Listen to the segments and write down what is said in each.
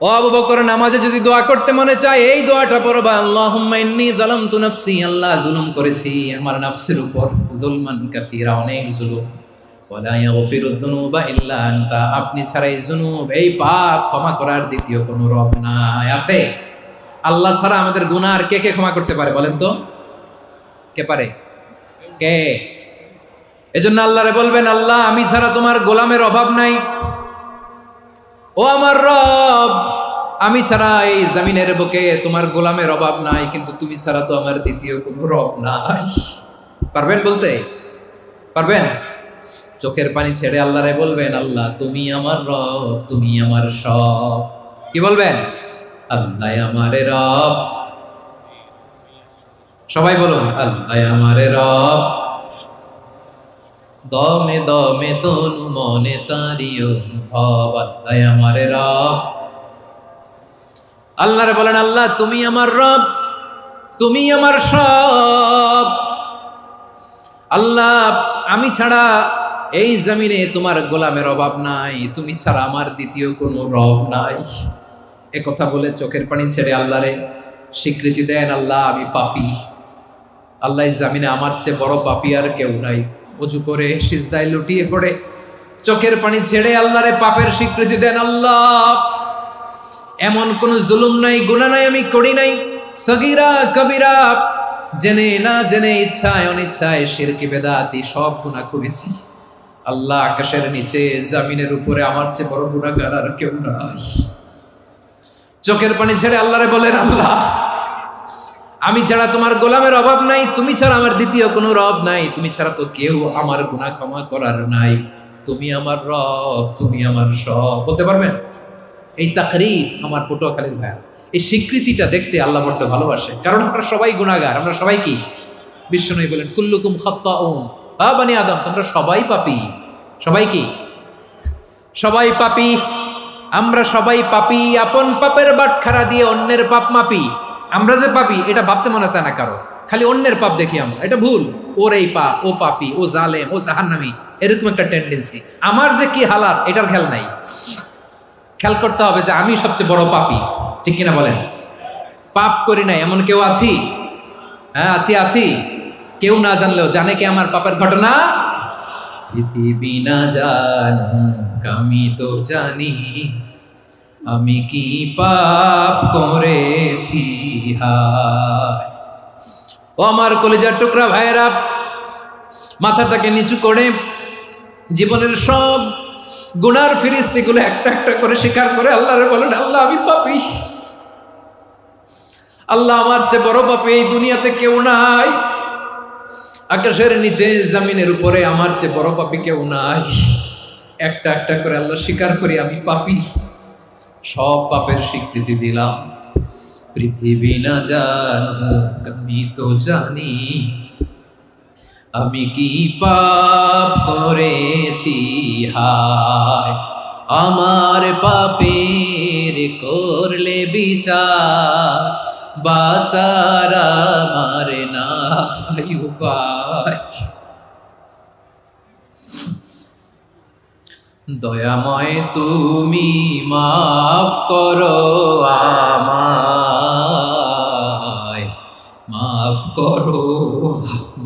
ও আবু বকর, নামাজে যদি দোয়া করতে মনে চায় এই দোয়াটা পড়বা, আল্লাহুম্মা ইন্নী যালামতু নাফসি, আল্লাহ জুলুম করেছি আমার নাফসের উপর, যুলমান কাসীরা, অনেক জুলুম, ওয়ালা ইয়াগফিরুয যুনুবা ইল্লা আনতা, আপনি ছাড়া এই যুনুব, এই পাপ ক্ষমা করার দ্বিতীয় কোনো রব নাই। আছে? আল্লাহ ছাড়া আমাদের গুনাহ আর কে কে ক্ষমা করতে পারে বলেন তো? কে পারে? কে? এজন্য আল্লাহরে বলবেন, আল্লাহ আমি ছাড়া তোমার গোলামের অভাব নাই, ও আমার রব, আমি ছাড়া এই জমিনের বুকে তোমার গোলামের অভাব নাই, কিন্তু তুমি ছাড়া তো আমার দ্বিতীয় কোনো রব নাই। পারবেন বলতে? পারবেন? চোখের পানি ছেড়ে আল্লাহরে বলবেন, আল্লাহ তুমি আমার রব, তুমি আমার সব। কি বলবেন? আল্লাহ আমারে রব। সবাই বলুন, আল্লাহ আমারে রব, দমে দমে তনু মনে তারি অনুভব, আল্লাহ আমারে রব। আল্লাহরে বলেন, আল্লাহ তুমি আমার রব, তুমি আমার সব। আল্লাহ আমি ছাড়া এই জমিনে তোমার গোলামের অভাব নাই, তুমি ছাড়া আমার দ্বিতীয় কোনো রব নাই। এ কথা বলে চোখের পানি ছেড়ে আল্লাহরে স্বীকৃতি দেন, আল্লাহ আমি পাপী, আল্লাহ এই জমিনে আমার চেয়ে বড় পাপী আর কেউ নাই। ওযু করে সিজদায় লুটিয়ে পড়ে চোখের পানি ছেড়ে আল্লাহরে পাপের স্বীকৃতি দেন, আল্লাহ এমন কোন জুলুম নাই, গুনাহ নাই আমি করি নাই, সগীরা কবিরা, জেনে না জেনে, ইচ্ছায় অনিচ্ছায়, শিরকি বেদাতি সব গুনাহ করেছি। আল্লাহ আকাশের নিচে জমিনের উপরে আমার চেয়ে বড় গুনাহগার আর কেউ নাই। চোখের পানি ছেড়ে আল্লাহরে বলেন, আল্লাহ আমি ছাড়া তোমার গোলামের অভাব নাই, তুমি ছাড়া আমার দ্বিতীয় কোনো রব নাই, তুমি ছাড়া তো কেউ আমার গুনাহ ক্ষমা করার নাই, তুমি আমার রব, তুমি আমার সব। বলতে পারবেন? এই তাকরীর আমার পটুয়াখালীর ভাইয়া, এই স্বীকৃতিটা দেখতে আল্লাহ বড্ড ভালোবাসে, কারণ আমরা সবাই গুনাহগার, আমরা সবাই কি? বিশ্বনবী বলেন, কুল্লুকুম খাত্তাউন, বানি আদম তোমরা সবাই পাপী। সবাই কি? সবাই পাপী। আমরা সবাই পাপী, আপন পাপের বাটখারা দিয়ে অন্যের পাপ মাপি। আমরা যে পাপী এটা ভাবতে মনে চায় না কারো, খালি অন্যের পাপ দেখি আমরা, এটা ভুল। ওর এই পাপ, ও পাপী, ও জালেম, ও জাহান্নামী, এরকম একটা টেন্ডেন্সি। আমার যে কি হালাত এটার খেয়াল নাই। খেয়াল করতে হবে যে আমি সবচেয়ে বড় পাপী, ঠিক কিনা বলেন? পাপ করি নাই এমন কেউ আছি? হ্যাঁ আছি। কেউ না জানলেও জানে কে আমার পাপের ঘটনা? পৃথিবী না জানুক আমি তো জানি, আমি কি পাপ করেছি। হায় ও আমার কলিজার টুকরা ভাইয়েরা, মাথাটাকে নিচু করে জীবনের সব গুনার ফিরিস্তিগুলো একটা একটা করে স্বীকার করে আল্লাহরে বলেন, আল্লাহ আমি পাপী, আল্লাহ আমার চেয়ে বড় পাপী এই দুনিয়াতে কেউ নাই, আকাশের নিচে জমিনের উপরে আমার চেয়ে বড় পাপী কেউ নাই। একটা একটা করে আল্লাহ স্বীকার করি আমি পাপী, সব পাপের স্বীকৃতি দিলাম। পৃথিবী না জানুক আমি তো জানি, আমি কি পাপ করেছি। হায় আমার পাপের করলে বিচার, বাঁচার আমার নাই উপায়। দয়াময় তুমি মাফ করো আমায়, মাফ করো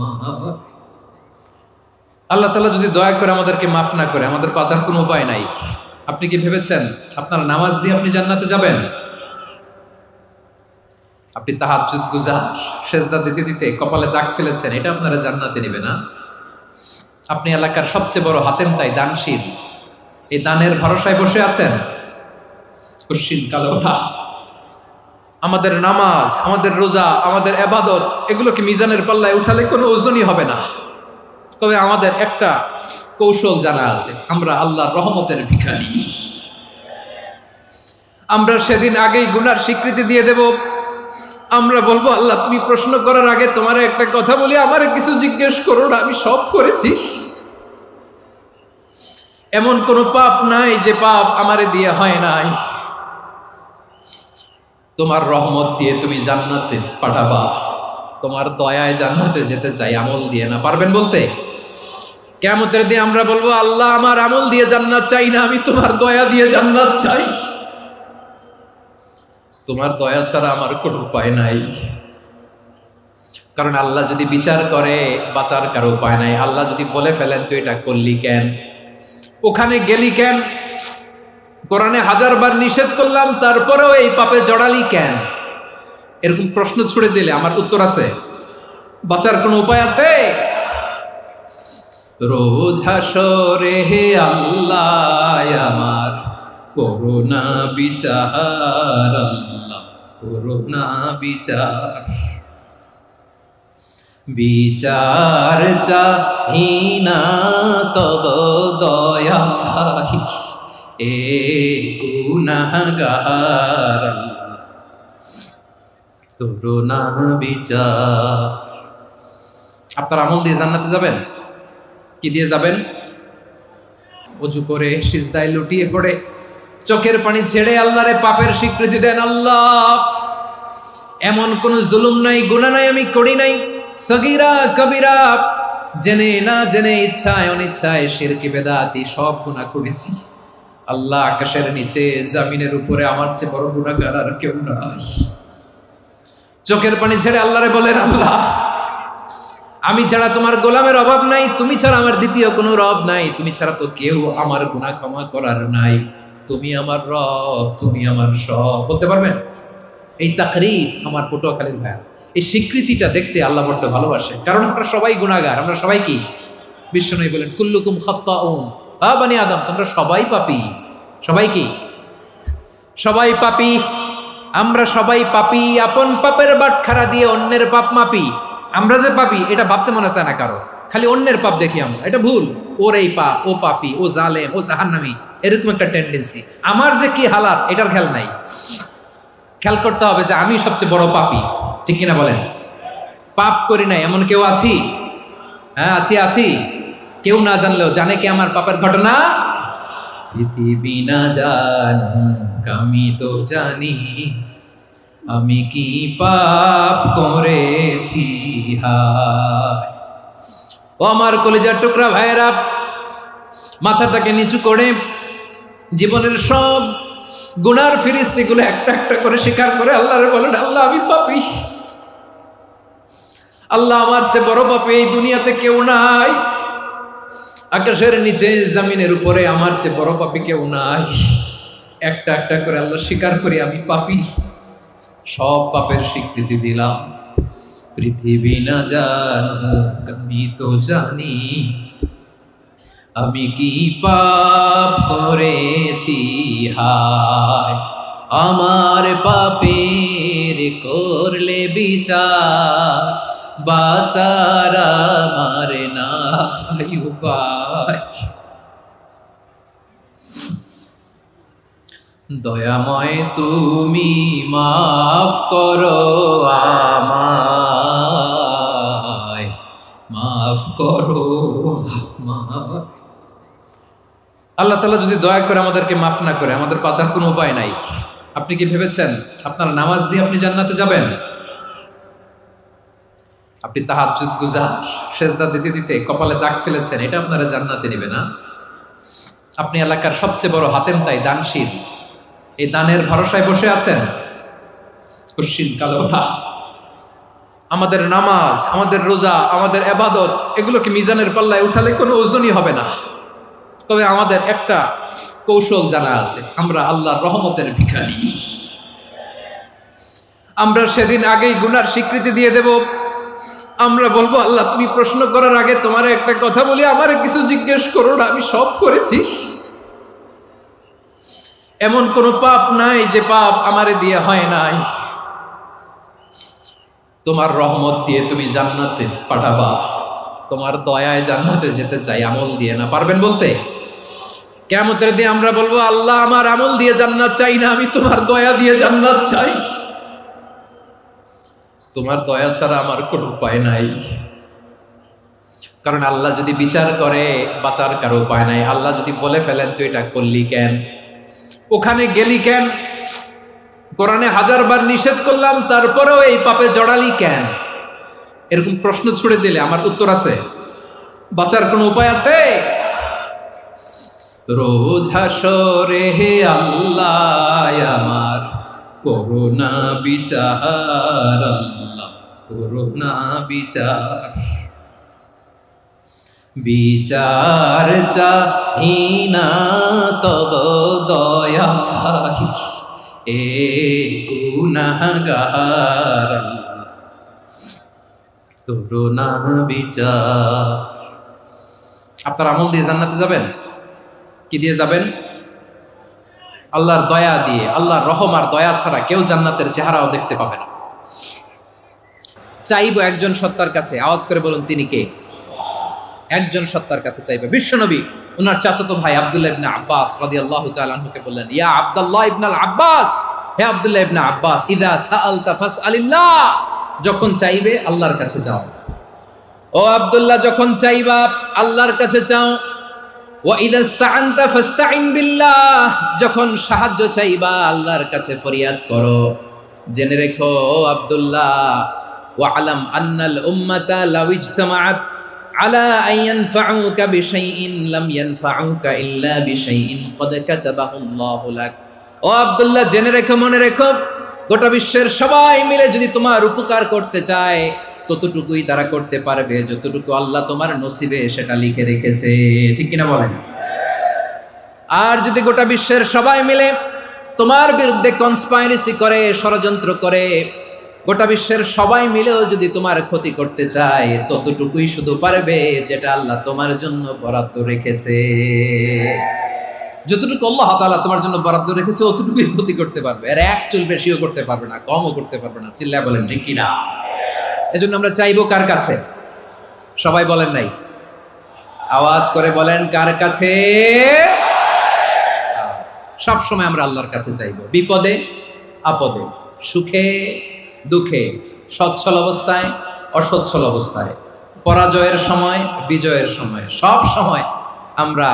আমায়। আল্লাহ তাআলা যদি দয়া করে আমাদেরকে মাফ না করে, আমাদের বাঁচার কোনো উপায় নাই। আপনি কি ভেবেছেন আপনার নামাজ দিয়ে আপনি জান্নাতে যাবেন? আপনি তাহাজ্জুদ গুজার, সেজদা দিতে দিতে কপালে দাগ ফেলেছেন, এটা আপনারা জান্নাতে নেবে না? আপনি এলাকার সবচেয়ে বড় হাতেম তাই, দানশীল, এই দানের ভরসায় বসে আছেন, কুশ্চিন কালো না। আমাদের নামাজ, আমাদের রোজা, আমাদের ইবাদত, এগুলোকে মিজানের পাল্লায় উঠালে কোনো ওজনই হবে না। তবে আমাদের একটা কৌশল জানা আছে, আমরা আল্লাহর রহমতের ভিখারি। আমরা সেদিন আগেই গুনার স্বীকৃতি দিয়ে দেব। আমরা বলবো, আল্লাহ তুমি প্রশ্ন করার আগে তোমার একটা কথা বলি, আমারে কিছু জিজ্ঞেস করো না, আমি সব করেছি। এমন কোন পাপ নাই যে পাপ আমারে দিয়ে হয় নাই। তোমার রহমত দিয়ে তুমি জান্নাতে পাঠাবা, তোমার দয়ায় জান্নাতে যেতে চাই, আমল দিয়ে না। পারবেন বলতে? কিয়ামতের দিন আমরা বলবো, আল্লাহ আমার আমল দিয়ে জান্নাত চাই না, আমি তোমার দয়া দিয়ে জান্নাত চাই। তোমার দয়া ছাড়া আমার কোনো উপায় নাই। কারণ আল্লাহ যদি বিচার করে বাঁচার কারো উপায় নাই। আল্লাহ যদি বলে ফেলেন তুই এটা করলি কেন, ওখানে গেলি কেন, কোরআনে 1000 বার নিষেধ করলাম তারপরেও এই পাপে জড়ালি কেন, এরকম প্রশ্ন ছুড়ে দিলে আমার উত্তর আছে? বাঁচার কোনো উপায় আছে? রোজ হাসরে হে আল্লাহ আমার করুণা বিচার, আল্লাহ করুণা বিচার, বিচার চাহি না তব দয়া চাহি এ গুনাহগার, করুণা বিচার। আপনার আমল দিয়ে জান্নাতে যাবেন? কি দিয়ে যাবেন? ওযু করে সিজদায় লুটিয়ে পড়ে চোখের পানি ছেড়ে আল্লাহরে পাপের স্বীকৃতি দেন। আল্লাহ, এমন কোন জুলুম নাই, গুনাহ নাই আমি করি নাই, সগীরা কবিরা, জেনে না জেনে, ইচ্ছায় অনিচ্ছায়, শিরকি বেদাতি সব গুনাহ করেছি। আল্লাহ, আকাশের নিচে জমিনের উপরে আমার চেয়ে বড় গুনাহগার আর কেউ নাই। চোখের পানি ছেড়ে আল্লাহরে বলেন, আল্লাহ আমি ছাড়া তোমার গোলামের অভাব নাই, তুমি ছাড়া আমার দ্বিতীয় কোনো রব নাই, তুমি ছাড়া তো কেউ আমার গুনাহ ক্ষমা করার নাই, তুমি আমার রব, তুমি আমার সব। বলতে পারবেন? এই তাকরীর আমার পটুয়াখালীর ভাই, এই স্বীকৃতিটা দেখতে আল্লাহ বড্ড ভালোবাসে। কারণ আমরা সবাই গুনাহগার, আমরা সবাই কি? বিশ্বনবী বলেন কুল্লুকুম খাত্তাউন, আ বনি আদম, তোমরা সবাই পাপী। সবাই কি? সবাই পাপী। আমরা সবাই পাপী। আপন পাপের বাটখারা দিয়ে অন্যের পাপ মাপি। আমরা যে পাপী এটা ভাবতে মনে চায় না কারো, খালি অন্যের পাপ দেখি আমরা, এটা ভুল। ওর এই পাপ, ও পাপী, ও জালেম, ও জাহান্নামী, এরকম একটা টেন্ডেন্সি। আমার যে কি হালাত এটার খেয়াল নাই। খেয়াল করতে হবে যে আমি সবচেয়ে বড় পাপী, ঠিক কিনা বলেন? পাপ করি নাই এমন কেউ আছি? হ্যাঁ আছি, আছি। কেউ না জানলেও জানে কি আমার পাপের ঘটনা? পৃথিবী না জানুক আমি তো জানি আমি কি পাপ করেছি। হায় ও আমার কলিজার টুকরা ভাইয়েরা, মাথাটাকে নিচু করে জীবনের সব গুনার ফিরিস্তিগুলো একটা একটা করে স্বীকার করে আল্লাহরে বলেন, আল্লাহ আমি পাপী। আল্লাহ আমার চেয়ে বড় পাপী এই দুনিয়াতে কেউ নাই। আকাশের নিচে জমিনের উপরে আমার চেয়ে বড় পাপী কেউ নাই। একটা একটা করে আল্লাহ স্বীকার করি আমি পাপী। সব পাপের স্বীকৃতি দিলাম। পৃথিবী না জানুক আমি তো জানি আমি কি পাপ করেছি। হায় আমার পাপের করলে বিচার, বাঁচার আমার নাই উপায়। দয়াময় তুমি মাফ করো আমায়, মাফ করো আমায়। আল্লাহ তাআলা যদি দয়া করে আমাদেরকে মাফ না করে, আমাদের বাঁচার কোনো উপায় নাই। আপনি কি ভেবেছেন আপনার নামাজ দিয়ে আপনি জান্নাতে যাবেন? আপনি তাহাজ্জুদ গুজার, সেজদা দিতে দিতে কপালে দাগ ফেলেছেন, এটা আপনারা জান্নাতে নেবে না? আপনি এলাকার সবচেয়ে বড় হাতেম তাই দানশীল, এই দানের ভরসায় বসে আছেন, কুশ্চিন কালো না। আমাদের নামাজ, আমাদের রোজা, আমাদের ইবাদত, এগুলোকে মিজানের পাল্লায় উঠালে কোনো ওজনই হবে না। তবে আমাদের একটা কৌশল জানা আছে, আমরা আল্লাহর রহমতের ভিখারি। আমরা সেদিন আগেই গুনার স্বীকৃতি দিয়ে দেব। আমরা বলবো, আল্লাহ তুমি প্রশ্ন করার আগে তোমার একটা কথা বলি, আমারে কিছু জিজ্ঞেস করো না, আমি সব করেছি। এমন কোন পাপ নাই যে পাপ আমারে দিয়ে হয় নাই। তোমার রহমত দিয়ে তুমি জান্নাতে পাঠাবা, তোমার দয়ায় জান্নাতে যেতে চাই, আমল দিয়ে না। পারবেন বলতে? কিয়ামতের দিন আমরা বলবো, আল্লাহ আমার আমল দিয়ে জান্নাত চাই না, আমি তোমার দয়া দিয়ে জান্নাত চাই। তোমার দয়া ছাড়া আমার কোনো উপায় নাই। কারণ আল্লাহ যদি বিচার করে বাঁচার কারো উপায় নাই। আল্লাহ যদি বলে ফেলেন তুই এটা করলি কেন, ওখানে গেলি কেন, কোরআনে 1000 বার নিষেধ করলাম তারপরেও এই পাপে জড়ালি কেন, এরকম প্রশ্ন ছুড়ে দিলে আমার উত্তর আছে? বাঁচার কোনো উপায় আছে? রোজ হাসরে হে আল্লাহ আমার করোনা বিচার আল্লাহ, করোনা বিচার। বিচার চাহি না তব দয়া চাহি, এ গুনাহগার আল্লাহ, করোনা বিচার। আপনার আমল দিয়ে জান্নাতে যাবেন? কি দিয়ে যাবেন? আল্লাহর দয়া দিয়ে। আল্লাহর রহম আর দয়া ছাড়া কেউ জান্নাতের চেহারাও দেখতে পাবে না। চাইবো একজন সত্তার কাছে, আওয়াজ করে বলুন তিনি কে? একজন সত্তার কাছে চাইবে। বিশ্বনবী ওনার চাচাতো ভাই আব্দুল্লাহ ইবনে আব্বাস রাদিয়াল্লাহু তাআলা আনহুকে বললেন, ইয়া আব্দুল্লাহ ইবনে আব্বাস, হে আব্দুল্লাহ ইবনে আব্বাস, ইযা সাআলতা ফাসআলিল্লাহ, যখন চাইবে আল্লাহর কাছে যাও। ও আব্দুল্লাহ, যখন চাইবা আল্লাহর কাছে চাও। ওয়া ইযা ইসতাআনতা ফাসতাইন বিল্লাহ, যখন সাহায্য চাইবা আল্লাহর কাছে ফরিয়াদ করো। জেনে রেখো ও আব্দুল্লাহ, ওয়া আলাম আন্নাল উম্মাতা লাউ ইজতামাআত আলা আন ইয়ানফাউকা বিশাইইন লাম ইয়ানফাউকা ইল্লা বিশাইইন ক্বাদ কাতাবাহু আল্লাহু লাক। ও আব্দুল্লাহ, জেনে রেখো, মনে রেখো, গোটা বিশ্বের সবাই মিলে যদি তোমার উপকার করতে চায় ততটুকুই তারা করতে পারবে যতটুকু আল্লাহ তোমার নসিবে সেটা লিখে রেখেছে। ঠিক কিনা বলেন? আর যদি গোটা বিশ্বের সবাই মিলে তোমার বিরুদ্ধে কনস্পাইরেসি করে, ষড়যন্ত্র করে, গোটা বিশ্বের সবাই মিলেও যদি তোমার ক্ষতি করতে চায় ততটুকুই শুধু পারবে যেটা আল্লাহ তোমার জন্য বরাদ্দ রেখেছে। যতটুকু আল্লাহ তাআলা তোমার জন্য বরাদ্দ রেখেছে অতটুকুই ক্ষতি করতে পারবে, আর এক চুল বেশিও করতে পারবে না, কমও করতে পারবে না। চিল্লায় বলেন ঠিক কিনা? এজন্য আমরা চাইবো কার কাছে? সবাই বলেন নাই, আওয়াজ করে বলেন কার কাছে? সব সময় আমরা আল্লাহর কাছে চাইবো, বিপদে আপদে, সুখে দুঃখে, সচ্ছল অবস্থায় অসচ্ছল অবস্থায়, পরাজয়ের সময় বিজয়ের সময়, সব সময় আমরা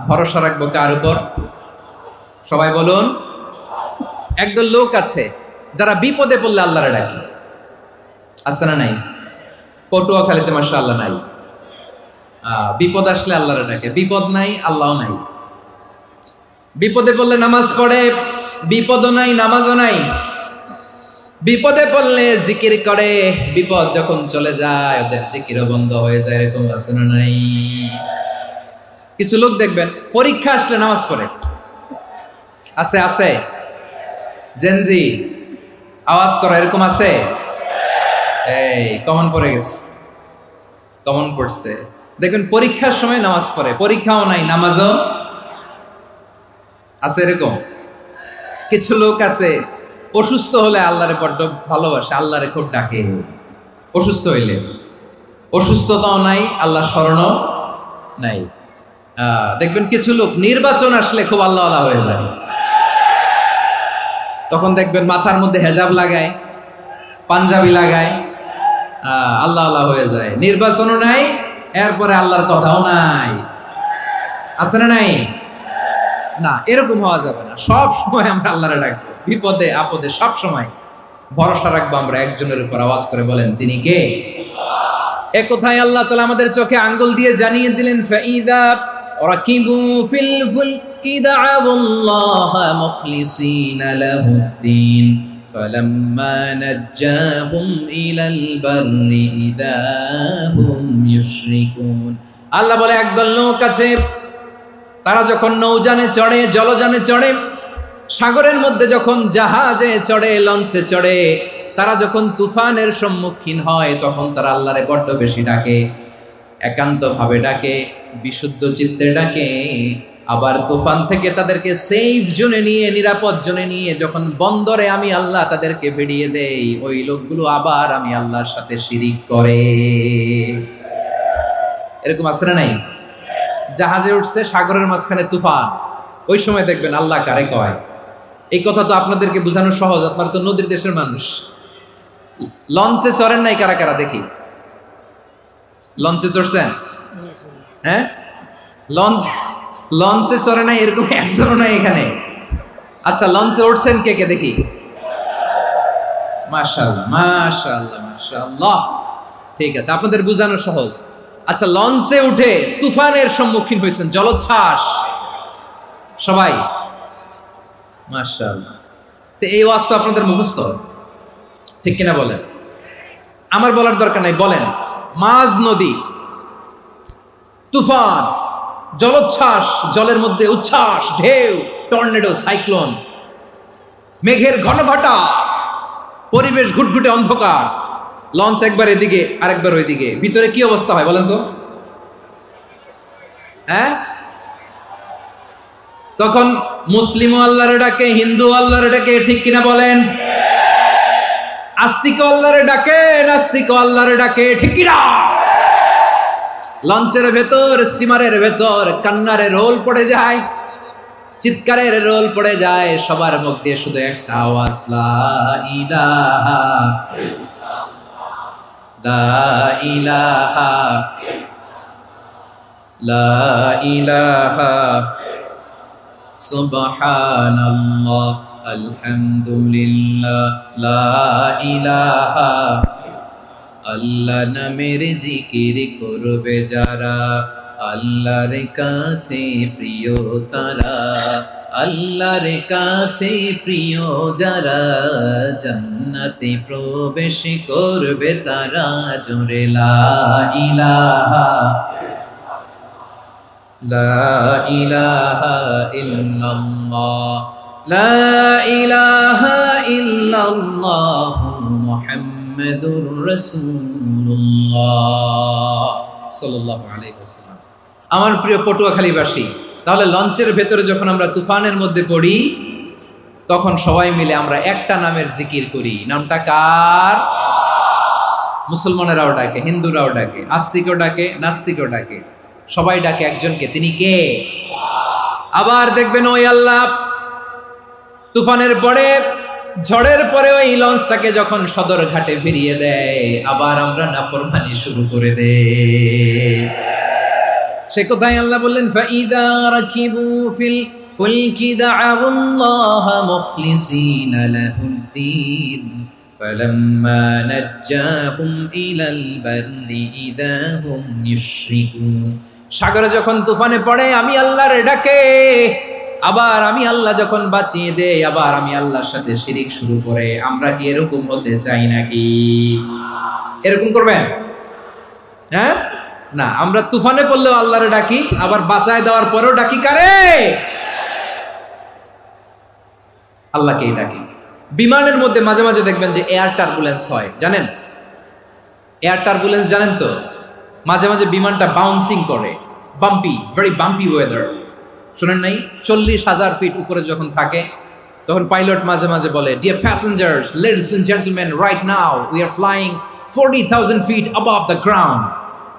ভরসা রাখবো কার উপর? সবাই বলুন। একদল লোক আছে যারা বিপদে পড়লে আল্লাহরে ডাকে, আছে না নাই? পটুয়াখালীতে মাশাআল্লাহ নাই। বিপদ আসলে আল্লাহরে ডাকে, বিপদ নাই আল্লাহও নাই। বিপদে পড়লে নামাজ পড়ে, বিপদও নাই নামাজও নাই। বিপদে পড়লে জিকির করে, বিপদ যখন চলে যায় ওদের জিকিরও বন্ধ হয়ে যায়। এরকম আছে না নাই? কিছু লোক দেখবেন পরীক্ষা আসলে নামাজ পড়ে। আছে আছে? জেনজি আওয়াজ করো, এরকম আছে? এই কমন পড়ে গেছে, কমন পড়ছে। দেখবেন পরীক্ষার সময় নামাজ পড়ে, পরীক্ষাও নাই নামাজও আছে। এরকম কিছু লোক আছে অসুস্থ হলে আল্লাহরে বড্ড ভালোবাসে, আল্লাহরে খুব ডাকে। অসুস্থ হইলে অসুস্থতাও নাই, আল্লাহ স্মরণও নাই। দেখবেন কিছু লোক নির্বাচন আসলে খুব আল্লাহওয়ালা হয়ে যায়। তখন দেখবেন মাথার মধ্যে হেজাব লাগায়, পাঞ্জাবি লাগায়, আল্লাহওয়ালা হয়ে যায়। নির্বাচনও নাই, এরপরে আল্লাহর কথাও নাই। আছে না নাই? না, এরকম হওয়া যাবে না। সব সময় আমরা আল্লাহরে ডাকবো, বিপদে আপদে সব সময় ভরসা রাখবো আমরা একজনের উপর। আওয়াজ করে বলেন তিনি কে? এ কথায় আল্লাহ তাআলা আমাদের চোখে আঙ্গুল দিয়ে জানিয়ে দিলেন, ফাইদা রাকিবু ফিল ফুলকি দা'আউল্লাহ মুখলিসিনা লাহুদ্দিন ফালাম্মা নাজ্জাহুম ইলাল বাররি ইযা হুম ইউশরিকুন। আল্লাহ বলে একদল লোক আছে, তারা যখন নৌযানে চড়ে, জলযানে চড়ে, সাগরের মধ্যে যখন জাহাজে চড়ে, লঞ্চে চড়ে, তারা যখন তুফানের সম্মুখীন হয় তখন তারা আল্লাহরে বড্ড বেশি ডাকে, একান্ত ভাবে ডাকে, বিশুদ্ধ চিত্তে ডাকে। আবার তুফান থেকে তাদেরকে সেফ জোনে নিয়ে, নিরাপদ জোনে নিয়ে যখন বন্দরে আমি আল্লাহ তাদেরকে ভিড়িয়ে দেই, ওই লোকগুলো আবার আমি আল্লাহর সাথে শিরিক করে। এরকম আছে না নাই? জাহাজে উঠছে, সাগরের মাঝখানে তুফান, ওই সময় দেখবেন আল্লাহ কারে কয়। এই কথা তো আপনাদেরকে বোঝানো সহজ, আপনারা তো নদীর দেশের মানুষ। লঞ্চে চড়েন নাই কারা কারা? দেখি, লঞ্চে চড়ছেন? হ্যাঁ, লঞ্চে চড়ে নাই এরকম একজনও নাই এখানে। আচ্ছা, লঞ্চে উঠছেন কে কে? দেখি। মাশাআল্লাহ মাশাআল্লাহ মাশাআল্লাহ, ঠিক আছে, আপনাদের বোঝানো সহজ। আচ্ছা, লঞ্চে উঠে তুফানের সম্মুখীন হয়েছেন, জলোচ্ছ্বাস, সবাই? মাশাআল্লাহ। তো এই ওয়াজ তো আপনাদের মুখস্থ, ঠিক কিনা বলেন? আমার বলার দরকার নাই, বলেন। মাঝ নদী, তুফান, জলোচ্ছ্বাস, জলের মধ্যে উচ্ছ্বাস, ঢেউ, টর্নেডো, সাইক্লোন, মেঘের ঘনঘটা, পরিবেশ ঘুটঘুটে অন্ধকার, লঞ্চ একবার এদিকে আরেকবার ওইদিকে, ভিতরে কি অবস্থা হয় বলেন তো? হ্যাঁ, তখন মুসলিম আল্লাহরে ডাকে, হিন্দু আল্লাহরে ডাকে, ঠিক কিনা বলেন? আস্তিক আল্লাহরে ডাকে, নাস্তিক আল্লাহরে ডাকে, ঠিক কিনা? লঞ্চের ভেতর, স্টিমারের ভেতর কান্নারে রোল পড়ে যায়, চিৎকারের রোল পড়ে যায়, সবার মুখ দিয়ে শুধু একটা আওয়াজ, লা ইলাহা লা ইলাহা লা ইলাহা সুবহানাল্লাহ আলহামদুলিল্লাহ লা ইলাহা। আল্লাহ নামের জিকির করবে যারা, আল্লাহর কাছে প্রিয় তারা, আল্লাহর কাছে প্রিয় যারা, জান্নাতে প্রবেশ করবে তারা, জোরে লা ইলাহা লা ইলাহা ইল্লাল্লাহ লা ইলাহা ইল্লাল্লাহ মুহাম্মাদুর রাসূলুল্লাহ সাল্লাল্লাহু আলাইহি ওয়াসাল্লাম। আমার প্রিয় পটুয়াখালীবাসী, তাহলে লঞ্চের ভেতরে যখন আমরা তুফানের মধ্যে পড়ি, তখন সবাই মিলে আমরা একটা নামের জিকির করি। নামটা কার? মুসলমানেরাও ডাকে, হিন্দুরাও ডাকে, আস্তিকও ডাকে, নাস্তিকও ডাকে, সবাই ডাকে একজনকে, তিনি কে? আবার দেখবেন ওই আল্লাহ তুফানের পরে, ঝড়ের পরে ওই লঞ্চটাকে যখন সদর ঘাটে ফিরিয়ে দেয়, আবার আমরা নাফরমানি শুরু করে দেই। সে কোথায় আল্লাহ বললেন, ফাইদা রাকিবু ফিল ফুলকি দা'আউল্লাহা মুখলিসিনা লাহুদ্দিন ফালাম্মা নাজ্জাহুম ইলাল বাররি ইযা হুম ইউশরিকুন। সাগরে যখন তুফানে পড়ে আমি আল্লাহর ডাকে, আবার আমি আল্লাহ যখন বাঁচিয়ে দেই, আবার আমি আল্লাহর সাথে শিরিক শুরু করে। আমরা কি এরকম হতে চাই নাকি? এরকম করবেন? হ্যাঁ না, আমরা তুফানে পড়লেও আল্লাহরে ডাকি, আবার বাঁচায় দেওয়ার পরেও ডাকি কারে? আল্লাহকেই ডাকি। বিমানের মধ্যে মাঝে মাঝে দেখবেন যে এয়ার টার্বুলেন্স হয়, জানেন? এয়ার টার্বুলেন্স জানেন তো? মাঝে মাঝে বিমানটা বাউন্সিং করে, বাম্পি, ভেরি বাম্পি ওয়েদার। শুনেন নাই? 40,000 ফিট উপরে যখন থাকে, তখন পাইলট মাঝে মাঝে বলে, dear passengers, ladies and gentleman, right now we are flying 40,000 feet above the ground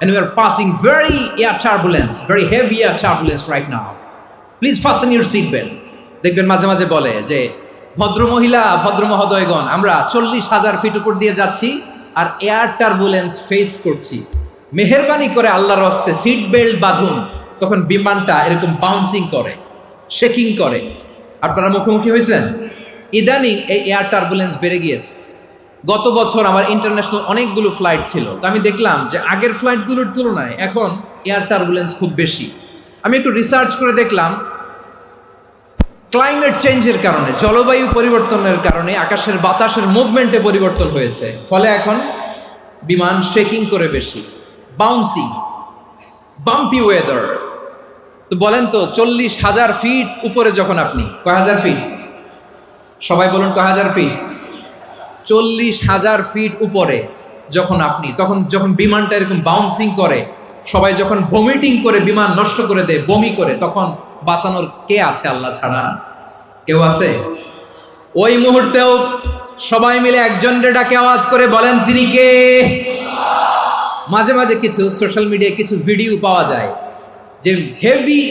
and we are passing very air turbulence, very heavy air turbulence right now. Please fasten your seat belt. দেখবেন মাঝে মাঝে বলে যে, ভদ্র মহিলা, ভদ্র মহোদয়গণ, আমরা 40,000 ফিট উপর দিয়ে যাচ্ছি আর এয়ার টার্বুলেন্স ফেস করছি, মেহেরবানি করে আল্লাহর হস্তে সিট বেল্ট বাঁধুন। তখন বিমানটা এরকম বাউন্সিং করে, শেকিং করে। আপনারা মুখোমুখি হয়েছেন? ইদানিং এই এয়ার টার্বুলেন্স বেড়ে গিয়েছে। গত বছর আমার ইন্টারন্যাশনাল অনেকগুলো ফ্লাইট ছিল, তো আমি দেখলাম যে আগের ফ্লাইটগুলোর তুলনায় এখন এয়ার টার্বুলেন্স খুব বেশি। আমি একটু রিসার্চ করে দেখলাম, ক্লাইমেট চেঞ্জের কারণে, জলবায়ু পরিবর্তনের কারণে আকাশের বাতাসের মুভমেন্টে পরিবর্তন হয়েছে, ফলে এখন বিমান শেকিং করে বেশি, বাউন্সিং, বাম্পি ওয়েদার। তো বলেন তো, 40,000 ফিট উপরে যখন আপনি, কয় হাজার ফিট? সবাই বলুন, কয় হাজার ফিট? 40,000 ফিট উপরে যখন আপনি, তখন যখন বিমানটা এরকম বাউন্সিং করে, সবাই যখন ভমিটিং করে বিমান নষ্ট করে দেয়, বমি করে, তখন বাঁচানোর কে আছে আল্লাহ ছাড়া? কেউ আছে? ওই মুহূর্তেও সবাই মিলে একজনের ডাকে আওয়াজ করে বলেন, তিনি কে? মাঝে মাঝে কিছু সোশ্যাল মিডিয়ায় কিছু ভিডিও পাওয়া যায় যে হেভি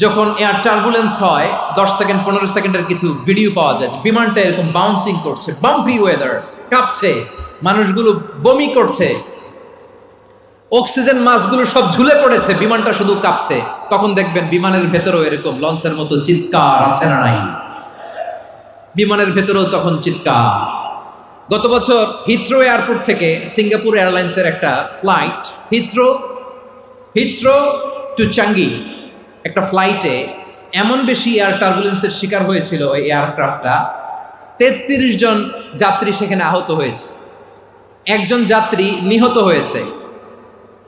যখন এয়ার টার্বুলেন্স হয়, 10 সেকেন্ড 15 সেকেন্ডের কিছু ভিডিও পাওয়া যায়, বিমানটা এরকম বাউন্সিং করছে, বাম্পি ওয়েদার, কাঁপছে, মানুষগুলো বমি করছে, অক্সিজেন মাস্কগুলো সব ঝুলে পড়েছে, বিমানটা শুধু কাঁপছে। তখন দেখবেন বিমানের ভেতরেও এরকম লঞ্চের মতো চিৎকার আছে না নাই? বিমানের ভেতরেও তখন চিৎকার। গত বছর হিথ্রো এয়ারপোর্ট থেকে সিঙ্গাপুর এয়ারলাইন্সের একটা ফ্লাইট, হিথ্রো টু চাঙ্গি, একটা ফ্লাইটে এমন বেশি এয়ার টার্বুলেন্সের শিকার হয়েছিল ওই এয়ারক্রাফটটা, 33 জন যাত্রী সেখানে আহত হয়েছে, একজন যাত্রী নিহত হয়েছে।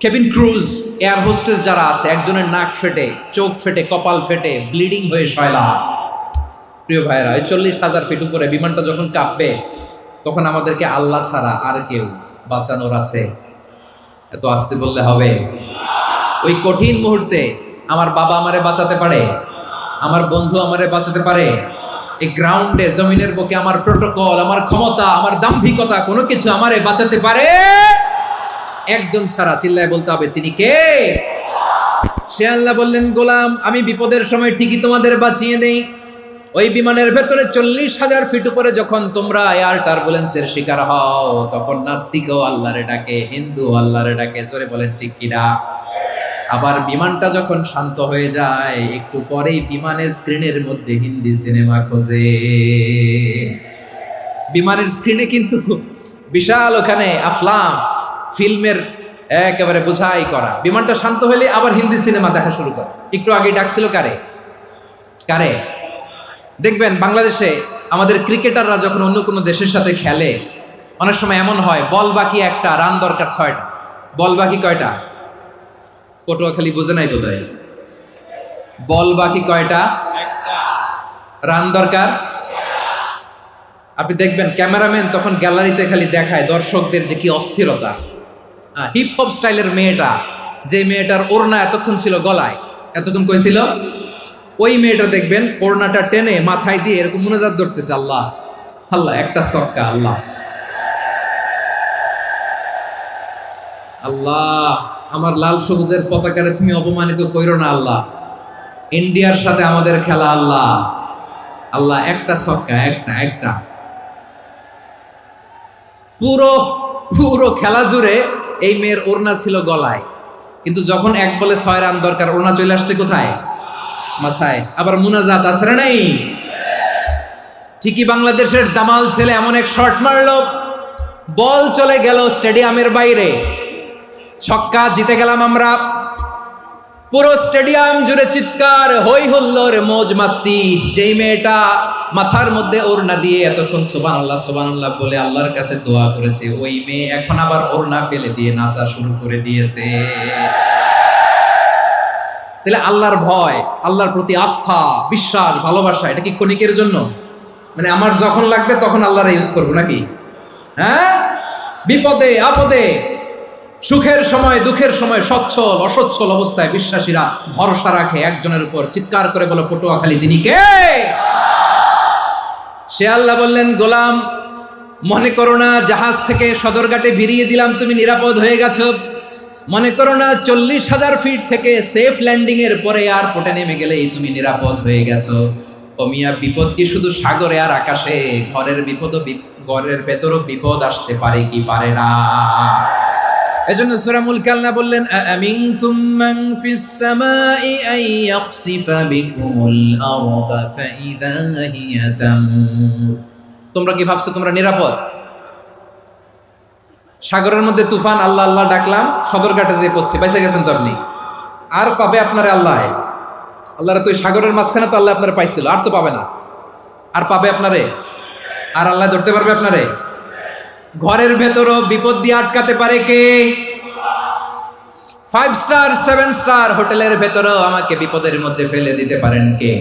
কেবিন ক্রুজ, এয়ার হোস্টেস যারা আছে, একজনের নাক ফেটে, চোখ ফেটে, কপাল ফেটে, ব্লিডিং হয়ে শয়লা। প্রিয় ভাইরা, 40,000 ফিট উপরে বিমানটা যখন কাঁপবে, তখন আমাদেরকে আল্লাহ ছাড়া আর কেউ বাঁচানোর আছে? এত আস্তে বললে হবে? ওই কঠিন মুহূর্তে আমার বাবা আমারে বাঁচাতে পারে, আমার বন্ধু আমারে বাঁচাতে পারে? এই গ্রাউন্ডে, জমিনের বুকে আমার প্রোটোকল, আমার ক্ষমতা, আমার দাম্ভিকতা কোনো কিছু আমারে বাঁচাতে পারে? একজন ছাড়া। চিল্লায় বলতে হবে, তিনি কে? সে আল্লাহ। বললেন, গোলাম, আমি বিপদের সময় ঠিকই তোমাদের বাঁচিয়ে দেই। ওই বিমানের ভেতরে 40,000 ফিট উপরে যখন তোমরা এয়ার টার্বুলেন্সের শিকার হও, তখন নাস্তিকও আল্লাহরে ডাকে, হিন্দু আল্লাহরে ডাকে। জোরে বলেন ঠিক কিনা? আবার বিমানটা যখন শান্ত হয়ে যায়, একটু পরেই বিমানের স্ক্রিনের মধ্যে হিন্দি সিনেমা খোঁজে। বিমানের স্ক্রিনে কিন্তু বিশাল ওখানে আফলাম ফিল্মের একেবারে বোঝাই করা। বিমানটা শান্ত হলে আবার হিন্দি সিনেমা দেখা শুরু করে। একটু আগে ডাকছিল কারে? কারে? দেখবেন বাংলাদেশে আমাদের ক্রিকেটাররা যখন অন্য কোনো দেশের সাথে খেলে, অনেক সময় এমন হয়, বল বাকি একটা, রান দরকার 6টা। বল বাকি কয়টা? পটুয়াখালী বোঝে নাই বোধহয়। বল বাকি কয়টা? রান দরকার। আপনি দেখবেন ক্যামেরাম্যান তখন গ্যালারিতে খালি দেখায় দর্শকদের যে কি অস্থিরতা। হিপ হপ স্টাইলের মেয়েটা, যে মেয়েটার ওড়না এতক্ষণ ছিল গলায়, এতক্ষণ কই ছিল, ওই মেয়েটা দেখবেন ওড়নাটা টেনে মাথায় দিয়ে এরকম মুনাজাত ধরতেছে, আল্লাহ আল্লাহ, একটা সক্কা, আল্লাহ আল্লাহ, আমার লাল সবুজের পতাকারে তুমি অপমানিত কইরো না আল্লাহ, ইন্ডিয়ার সাথে আমাদের খেলা, আল্লাহ আল্লাহ, একটা সক্কা, একটা। পুরো পুরো খেলা জুড়ে এই মেয়ের ওড়না ছিল গলায়, কিন্তু যখন 1 বলে 6 রান দরকার, ওড়না চলে আসছে কোথায়? মাথায়। আবার মুনাজাত আছে না নাই? ঠিকই বাংলাদেশের দামাল ছেলে এমন এক শট মারলো, বল চলে গেল স্টেডিয়ামের বাইরে, ছক্কা, জিতে গেলাম আমরা। পুরো স্টেডিয়াম জুড়ে চিৎকার, হই হুল্লোড়, মৌজ মাস্তি। যেই মেয়েটা মাথার মধ্যে ওড়না দিয়ে এতক্ষণ সুবহানাল্লাহ সুবহানাল্লাহ বলে আল্লাহর কাছে দোয়া করেছে, ওই মেয়ে এখন আবার ওড়না ফেলে দিয়ে নাচা শুরু করে দিয়েছে। তাহলে আল্লাহর ভয়, আল্লাহর প্রতি আস্থা, বিশ্বাস, ভালোবাসা, এটা কি ক্ষণিকের জন্য? মানে আমার যখন লাগবে তখন আল্লাহর ইউজ করবো নাকি? হ্যাঁ, বিপদে আপদে, সুখের সময় দুঃখের সময়, সচ্ছল অসচ্ছল অবস্থায় বিশ্বাসীরা ভরসা রাখে একজনের উপর। চিৎকার করে বলো, পটুয়াখালী তিনি কে? সে আল্লাহ বললেন, গোলাম, মনে করো না জাহাজ থেকে সদরঘাটে ভিড়িয়ে দিলাম, তুমি নিরাপদ হয়ে গেছো। মনে করো না 40,000 ফিট থেকে সেফ ল্যান্ডিং এর পরে এয়ারপোর্টে নেমে গেলেই তুমি নিরাপদ হয়ে গেছো। ও মিয়া, বিপদ কি শুধু সাগরে আর আকাশে? ঘরের ভেতরও বিপদ আসতে পারে কি পারে না? এজন্য সূরা মুলক আল্লাহ বললেন, আমিনতুম মান ফিস সামাই আন ইয়াখসিফা বিকুমুল আরদা ফাইযা হিয়া তামুর। তোমরা কি ভাবছো তোমরা নিরাপদ? সাগরের মধ্যে তুফান, আল্লাহ আল্লাহ ডাকলাম, সদরঘাটে যেয়ে পড়ছে, বেঁচে গেছেন তো আপনি। আর পাবে আপনারে আল্লাহ? আল্লাহরে তো সাগরের মাঝখানে তো আল্লাহ আপনারে পাইছিল, আর তো পাবে না। আর পাবে আপনারে? আর আল্লাহ ধরতে পারবে আপনারে? ঘরের ভেতরও বিপদ দিয়ে আটকাতে পারে কে? 5 স্টার 7 স্টার হোটেলের ভেতরেও আমাকে বিপদের মধ্যে ফেলে দিতে পারেন কে?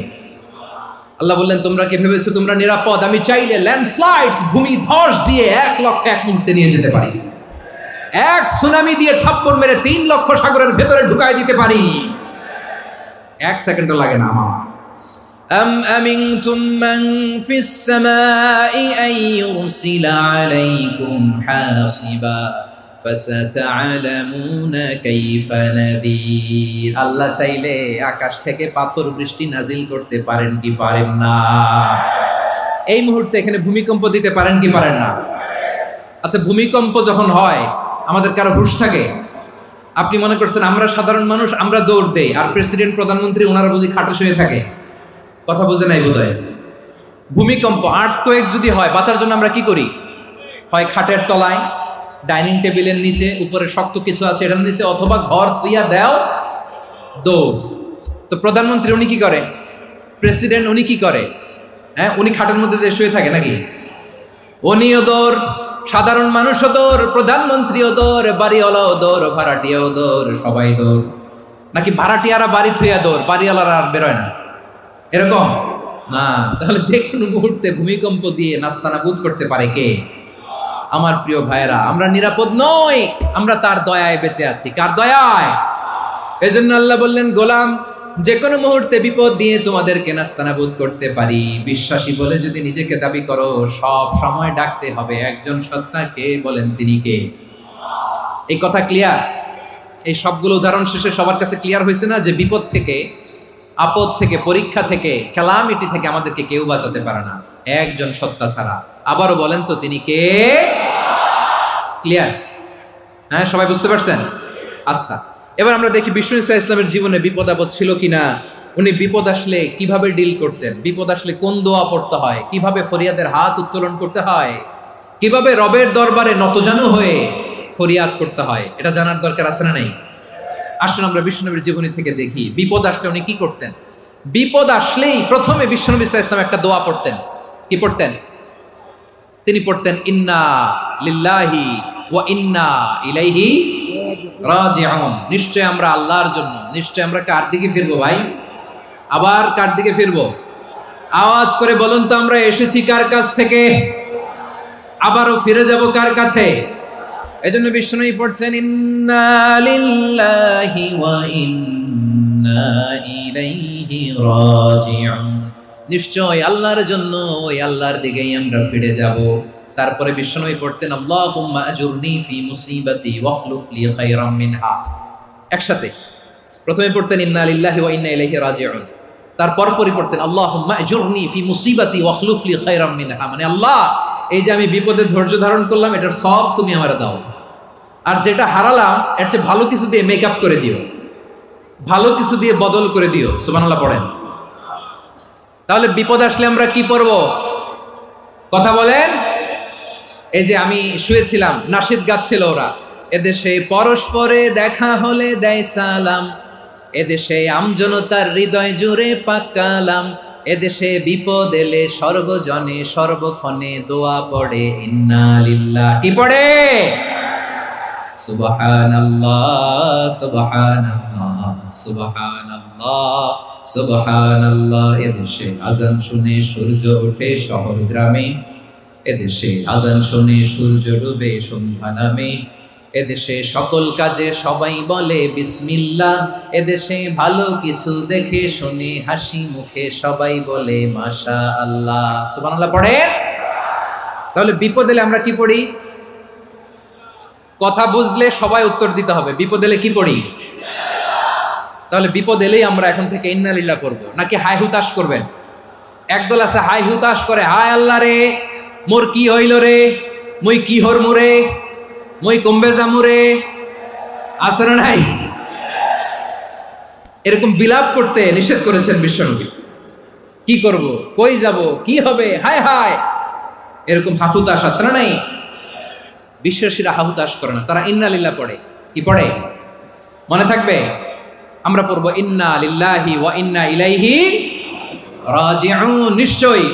আল্লাহ বললেন, তোমরা কি ভেবেছো তোমরা নিরাপদ? আমি চাইলে ল্যান্ডস্লাইডস, ভূমি ধস দিয়ে 1 লক্ষ 1 মুহূর্তে নিয়ে যেতে পারি। 1 সুনামি দিয়ে থাপ্পড় মেরে 3 লক্ষ সাগরের ভেতরে ঢুকাই দিতে পারি। 1 সেকেন্ডও লাগে না আমার। أم أمنتم من في السماء أن يرسل عليكم حاصبا فستعلمون كيف نذير। আল্লাহ চাইলে আকাশ থেকে পাথর বৃষ্টি নাজিল করতে পারেন কি পারেন না? এই মুহূর্তে এখানে ভূমিকম্প দিতে পারেন কি পারেন না? আচ্ছা, ভূমিকম্প যখন হয় আমাদের কারো হুঁশ থাকে? আপনি মনে করছেন আমরা সাধারণ মানুষ, আমরা দৌড় দেই, আর প্রেসিডেন্ট প্রধানমন্ত্রী ওনারা বুঝি খাটে শুয়ে থাকে? কথা বুঝে নাই বোধহয়। ভূমিকম্প, আর্থকোয়েক যদি হয়, বাঁচার জন্য আমরা কি করি? হয় খাটের তলায়, ডাইনিং টেবিলের নিচে, উপরে শক্ত কিছু আছে এটার নিচে, অথবা ঘর থুইয়া দেও দৌড়। তো প্রধানমন্ত্রী উনি কি করে? প্রেসিডেন্ট উনি কি করে? হ্যাঁ, উনি খাটের মধ্যে যে শুয়ে থাকে নাকি? উনিও দৌড়, সাধারণ মানুষও দৌড়, প্রধানমন্ত্রীও দৌড়, বাড়িওয়ালাও দৌড়, ভাড়াটিয়াও দৌড়, সবাই দৌড়। নাকি ভাড়াটিয়ারা বাড়ি থুইয়া দৌড়, বাড়িওয়ালারা আর বেরোয় না, এরকম না? তাহলে যে কোনো মুহূর্তে ভূমিকম্প দিয়ে নাস্তানাবুদ করতে পারে কে? আমার প্রিয় ভাইয়েরা, আমরা নিরাপদ নই, আমরা তার দয়ায় বেঁচে আছি। কার দয়ায়? এজন্য আল্লাহ বললেন, গোলাম, যে কোনো মুহূর্তে বিপদ দিয়ে তোমাদেরকে নাস্তানাবুদ করতে পারি। বিশ্বাসী বলে যদি নিজেকে দাবি করো, সব সময় ডাকতে হবে একজন সত্তাকে। বলেন তিনি কে? এই কথা ক্লিয়ার? এই সবগুলো উদাহরণ শেষে সবার কাছে ক্লিয়ার হয়েছে না যে বিপদ থেকে, আপদ থেকে, পরীক্ষা থেকে, ক্যালামিটি থেকে আমাদেরকে কেউ বাঁচাতে পারে না একজন সত্তা ছাড়া। আবারও বলেন তো তিনি কে? ক্লিয়ার? হ্যাঁ, সবাই বুঝতে পারছেন? আচ্ছা, এবার আমরা দেখি বিষ্ণু ঈসা ইসলামের জীবনে বিপদ আপদ ছিল কিনা। উনি বিপদ আসলে কিভাবে ডিল করতেন, বিপদ আসলে কোন দোয়া পড়তে হয়, কিভাবে ফরিয়াদের হাত উত্তোলন করতে হয়, কিভাবে রবের দরবারে নতজানু হয়ে ফরিয়াদ করতে হয়, এটা জানার দরকার আছে না নাই? আসুন আমরা বিশ্বনবীর জীবনী থেকে দেখি বিপদ আসলে উনি কি করতেন। বিপদ আসলেই প্রথমে বিশ্বনবী সাল্লাল্লাহু আলাইহি ওয়াসাল্লাম একটা দোয়া পড়তেন। কি পড়তেন? তিনি পড়তেন, ইন্না লিল্লাহি ওয়া ইন্না ইলাইহি রাজিউন। নিশ্চয় আমরা আল্লাহর জন্য, নিশ্চয় আমরা কার দিকে ফিরবো ভাই? আবার কার দিকে ফিরবো? আওয়াজ করে বলুন তো, আমরা এসেছি কার কাছ থেকে, আবারও ফিরে যাব কার কাছে? এজন্য বিষ্ণুই পড়ছেন, ইন্না লিল্লাহি ওয়া ইন্না ইলাইহি রাজিউন। নিশ্চয় আল্লাহর জন্য, ওই আল্লাহর দিকেই আমরা ফিরে যাব। তারপরে বিষ্ণুই পড়তেন, আল্লাহুম্মা আজুরনি ফি মুসিবাতি ওয়াখলুফ লি খায়রাম মিনহা। একসাথে প্রথমে পড়তেন ইন্না লিল্লাহি ওয়া ইন্না ইলাইহি রাজিউন, তারপর পরে পড়তেন আল্লাহুম্মা আজুরনি ফি মুসিবাতি ওয়াখলুফ লি খায়রাম মিনহা। মানে আল্লাহ, এই যে আমি বিপদে ধৈর্য ধারণ করলাম, এটার সব তুমি আমারে দাও, আর যেটা হারালাম এর চেয়ে ভালো কিছু দিয়ে মেকআপ করে দিও, ভালো কিছু দিয়ে বদল করে দিও। সুবহানাল্লাহ পড়েন। তাহলে বিপদ আসলে আমরা কি পড়ব? কথা বলেন। এই যে আমি শুয়েছিলাম, নাশিদ গাচ্ছিল ওরা, এদেশে পরস্পরে দেখা হলে দেয় সালাম, এদেশে আমজনতার হৃদয় জুড়ে পাকালাম, এদেশে বিপদ এলে সর্বজনে সর্বক্ষণে দোয়া পড়ে ইন্না লিল্লাহ। কি পড়ে? সুবহানাল্লাহ সুবহানাল্লাহ সুবহানাল্লাহ সুবহানাল্লাহ। এদেশে আজান শুনে সূর্য ওঠে শহর গ্রামে, এদেশে আজান শুনে সূর্য ডুবে সন্ধ্যা নামে, এদেশে সকল কাজে সবাই বলে বিসমিল্লাহ, এদেশে ভালো কিছু দেখে শুনে হাসি মুখে সবাই বলে মাশাআল্লাহ। সুবহানাল্লাহ পড়ে। তাহলে বিপদ এলে আমরা কি পড়ি? কথা বুঝলে সবাই উত্তর দিতে হবে, বিপদ এলে কি পড়ি? তাহলে বিপদ এলেই আমরা এখন থেকে ইন্না লিল্লাহ পড়বো, নাকি হাই হুতাশ করবেন? একদল আছে হাই হুতাশ করে, হায় আল্লাহ রে মোর কি হইল রে, মুই কি হরমু রে, মুই কমবে যামু রে। আছে না নাই? এরকম বিলাপ করতে নিষেধ করেছেন বিশ্বনবী। কি করব, কই যাব, কি হবে, হায় হায়, এরকম হাহুতাশ আছে না নাই? বিশ্বাসীরা হাহুতাশ করে না, তারা ইন্না লিল্লাহ পড়ে। কি পড়ে? মনে থাকবে? আমরা পড়বো ইন্না লিল্লাহি ওয়া ইন্না ইলাইহি রাজিউন। নিশ্চয়ই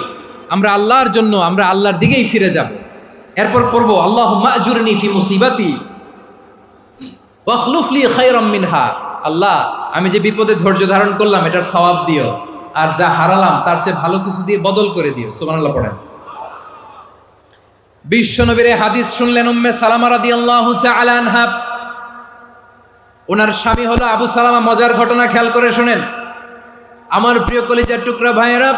আমরা আল্লাহর জন্য, আমরা আল্লাহর দিকেই ফিরে যাব। এরপর পড়বো আল্লাহুম্মা আজুরনি ফি মুসিবাতি ওয়াখলুফ লি খায়রাম মিনহা। আল্লাহ, আমি যে বিপদে ধৈর্য ধারণ করলাম এটার সওয়াব দিও, আর যা হারালাম তার চেয়ে ভালো কিছু দিয়ে বদল করে দিও। সুবহানাল্লাহ পড়েন। বিশ্বনবীর হাদিস শুনলেন উম্মে সালামা রাদিয়াল্লাহু তাআলা আনহা। ওনার স্বামী হলো আবু সালামা। মজার ঘটনা খেয়াল করে শুনেন আমার প্রিয় কলিজার টুকরা ভাইয়েরা।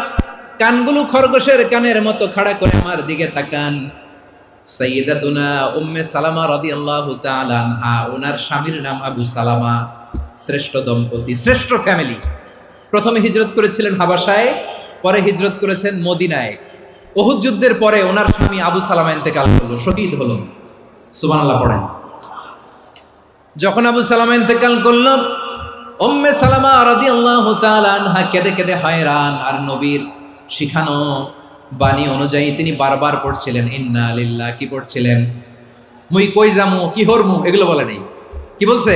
কানগুলো খরগোশের কানের মতো খাড়া করে আমার দিকে তাকান। সাইয়্যিদাতুনা উম্মে সালামা রাদিয়াল্লাহু তাআলা আনহা, ওনার স্বামীর নাম আবু সালামা। শ্রেষ্ঠ দম্পতি, শ্রেষ্ঠ ফ্যামিলি। প্রথমে হিজরত করেছিলেন হাবাসায়, পরে হিজরত করেছেন মদিনায়। উহুদ যুদ্ধের পরে ওনার স্বামী আবু সালামা ইন্তেকাল করলো, শহীদ হলো। সুবহানাল্লাহ পড়েন। যখন আবু সালামা ইন্তেকাল করলো, উম্মে সালামা রাদিয়াল্লাহু তাআলা আনহা কেঁদে কেঁদে হয়রান। আর নবীর শিখানো বাণী অনুযায়ী তিনি বারবার পড়ছিলেন ইন্না লিল্লাহ। কি পড়ছিলেন? মুই কই যামু, কি হরমু, এগুলো বলে নাই। কি বলছে?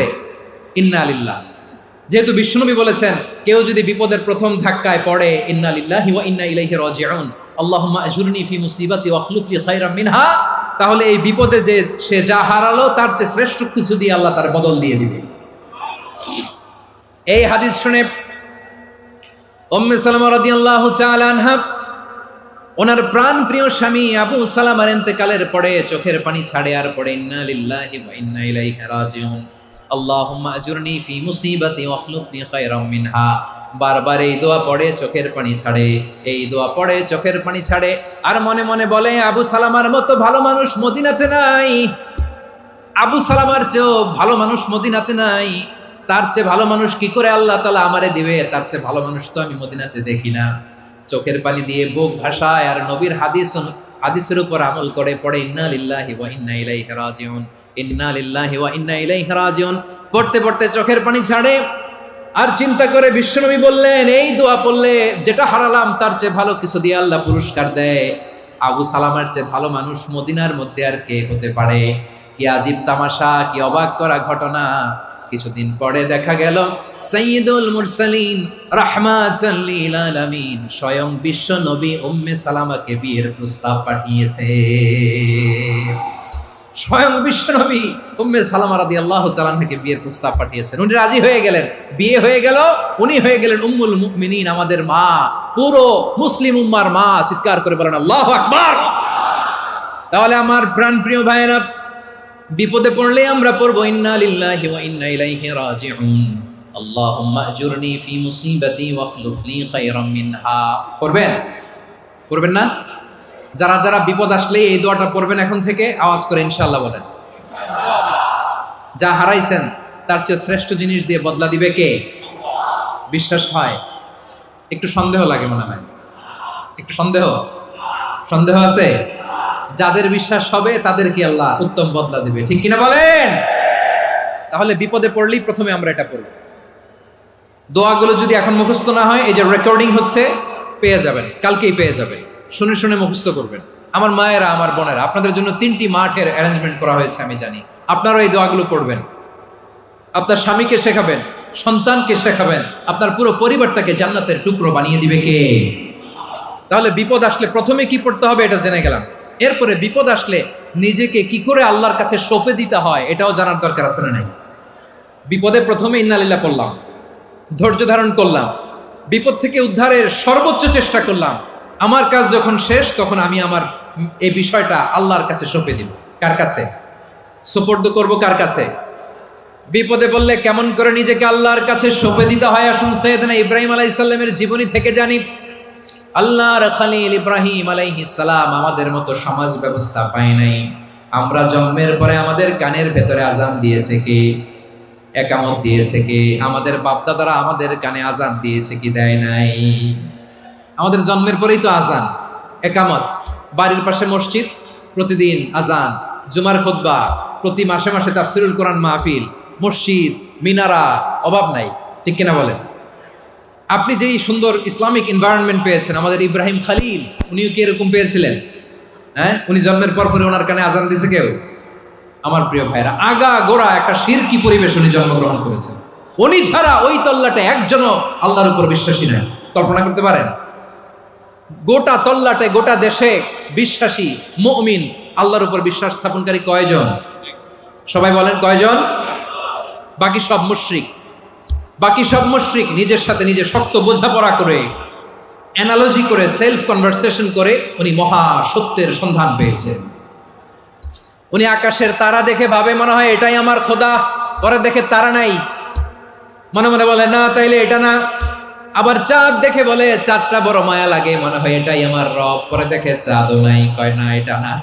ইন্না লিল্লাহ। যেহেতু বিশ্বনবী বলেছেন কেউ যদি বিপদের প্রথম ধাক্কায় পড়ে ইন্না লিল্লাহি ওয়া ইন্না ইলাইহি রাজিউন আল্লাহুম্মা আজুরনি ফি মুসিবাতি ওয়া আখলুফ লি খায়রাম মিনহা, তাহলে এই বিপদে যে সে যা হারালো তার চেয়ে শ্রেষ্ঠ কিছু দিয়ে আল্লাহ তার বদল দিয়ে দিবে। এই হাদিস শুনে উম্মে সালামা রাদিয়াল্লাহু তাআলা আনহা ওনার প্রাণ প্রিয় স্বামী আবু সালামার ইন্তেকালের পরে চোখের পানি ছাড়ে আর পড়ে ইন্না লিল্লাহি ওয়া ইন্না ইলাইহি রাজিউন আল্লাহুম্মা আজুরনি ফি মুসিবাতি ওয়া আখলুফনি খায়রাম মিনহা। বারবার এই দোয়া পড়ে চোখের পানি ছাড়ে, এই দোয়া পড়ে চোখের পানি ছাড়ে, আর মনে মনে বলে আবু সালামার মতো ভালো মানুষ মদিনাতে নাই, আবু সালামার চেয়েও ভালো মানুষ মদিনাতে নাই, তার চেয়ে ভালো মানুষ কি করে আল্লাহ তাআলা আমারে দিবে, তার চেয়ে ভালো মানুষ তো আমি মদিনাতে দেখি না। চোখের পানি দিয়ে বুক ভাসায় আর নবীর হাদিসের উপর আমল করে পড়ে ইন্না লিল্লাহি ওয়া ইন্না ইলাইহি রাজিউন, ইন্না লিল্লাহি ওয়া ইন্না ইলাইহি রাজিউন। পড়তে পড়তে চোখের পানি ছাড়ে আর চিন্তা করে বিশ্বনবী বললেন এই দোয়া পড়লে যেটা হারালাম তার চেয়ে ভালো কিছু দিয়ে আল্লাহ পুরস্কার দেয়। আবু সালামার চেয়ে ভালো মানুষ মদিনার মধ্যে আর কে হতে পারে? কি আজীব তামাশা, কি অবাক করা ঘটনা। কিছুদিন পরে দেখা গেল সাইয়্যিদুল মুরসালিন রাহমাতাল লিল আলামিন স্বয়ং বিশ্ব নবী উম্মে সালামাকে বিয়ের প্রস্তাব পাঠিয়েছে। স্বয়ং বিশ্ব নবী উম্মে সালামা রাদিয়াল্লাহু তাআলা আনহাকে বিয়ের প্রস্তাব পাঠিয়েছেন। উনি রাজি হয়ে গেলেন, বিয়ে হয়ে গেল, উনি হয়ে গেলেন উম্মুল মুমিনিন, আমাদের মা, পুরো মুসলিম উম্মার মা। চিৎকার করে বলেন আল্লাহু আকবার। তাহলে আমার প্রাণপ্রিয় ভাইয়েরা, বিপদে পড়লে আমরা পড়বো ইন্না লিল্লাহি ওয়া ইন্না ইলাইহি রাজিউন আল্লাহুম্মা আজুরনি ফি মুসিবাতি ওয়া আখলুফ লি খায়রাম মিনহা। পড়বেন? পড়বেন না? যারা যারা বিপদ আসলে এই দোয়াটা পড়বেন এখন থেকে আওয়াজ করে ইনশাআল্লাহ বলেন। যা হারাইছেন তার চেয়ে শ্রেষ্ঠ জিনিস দিয়ে বদলা দিবে কে? বিশ্বাস হয়? একটু সন্দেহ লাগে মনে হয়, একটু সন্দেহ আছে? যাদের বিশ্বাস হবে তাদের কি আল্লাহ উত্তম বদলা দিবে, ঠিক কিনা বলেন? তাহলে বিপদে পড়লেই প্রথমে আমরা এটা পড়ব। দোয়াগুলো যদি এখন মুখস্থ না হয়, এই যে রেকর্ডিং হচ্ছে পেয়ে যাবেন, কালকেই পেয়ে যাবেন, শুনে শুনে মুখস্থ করবেন। আমার মায়েরা, আমার বোনেরা, আপনাদের জন্য 3টি মাঠের অ্যারেঞ্জমেন্ট করা হয়েছে, আমি জানি। আপনারাও এই দোয়াগুলো পড়বেন, আপনার স্বামীকে শেখাবেন, সন্তানকে শেখাবেন, আপনার পুরো পরিবারটাকে জান্নাতের টুকরো বানিয়ে দিবে কে? তাহলে বিপদ আসলে প্রথমে কি পড়তে হবে এটা জেনে গেলাম। এরপরে বিপদ আসলে নিজেকে কি করে আল্লাহর কাছে সঁপে দিতে হয় এটাও জানার দরকার আছে না নাই? বিপদে প্রথমে ইন্না লিল্লাহ পড়লাম, ধৈর্য ধারণ করলাম, বিপদ থেকে উদ্ধারের সর্বোচ্চ চেষ্টা করলাম। আমার কাজ যখন শেষ তখন আমি আমার এই বিষয়টা আল্লাহর কাছে সঁপে দিব। কার কাছে সুপর্দ করব? কার কাছে? বিপদে বললে কেমন করে নিজেকে আল্লাহর কাছে সঁপে দিতে হয় আসুন সাইয়েদনা ইব্রাহিম আলাইহিস সালামের জীবনী থেকে জানি। আল্লাহর খলিল ইব্রাহিম আলাইহিস সালাম আমাদের মতো সমাজ ব্যবস্থা পায় নাই। আমরা জন্মের পরে আমাদের কানের ভেতরে আজান দিয়েছে কে? একামত দিয়েছে কে? আমাদের বাপদাদারা আমাদের কানে আজান দিয়েছে কি? দেয় নাই। আমাদের জন্মের পরেই তো আজান, একামত, বাড়ির পাশে মসজিদ, প্রতিদিন আজান, জুমার খুতবা, প্রতি মাসে মাসে তাফসিরুল কোরআন মাহফিল, মসজিদ, মিনারা, অভাব নাই, ঠিক কিনা বলেন? আপনি যেই সুন্দর ইসলামিক এনভায়রনমেন্ট পেয়েছেন, আমাদের ইব্রাহিম খলিল উনিও কি এরকম পেয়েছিলেন? হ্যাঁ, উনি জন্মের পর পরে ওনার কানে আজান দিয়েছে কেউ? আমার প্রিয় ভাইরা, আগা গোড়া একটা শিরকি পরিবেশ উনি জন্মগ্রহণ করেছেন। উনি ছাড়া ওই তল্লাটে একজনও আল্লাহর উপর বিশ্বাসী নয়। কল্পনা করতে পারেন? গোটা তল্লাটে, গোটা দেশে বিশ্বাসী মুমিন, আল্লাহর উপর বিশ্বাস স্থাপনকারী কয়জন? সবাই বলেন কয়জন? বাকি সব মুশরিক। বাকি সব মুশরিক নিজের সাথে নিজে শক্ত বোঝাপড়া করে, অ্যানালজি করে, সেলফ কনভারসেশন করে উনি মহা সত্যের সন্ধান পেয়েছেন। উনি আকাশের তারা দেখে ভাবে মনে হয় এটাই আমার খোদা, পরে দেখে তারা নাই, মনে মনে বলে না তাইলে এটা না। আবার চাঁদ দেখে বলে চাঁদটা বড় মায়া লাগে, মনে হয় এটাই আমার রব, পরে দেখে চাঁদও নাই, কয় না এটা না।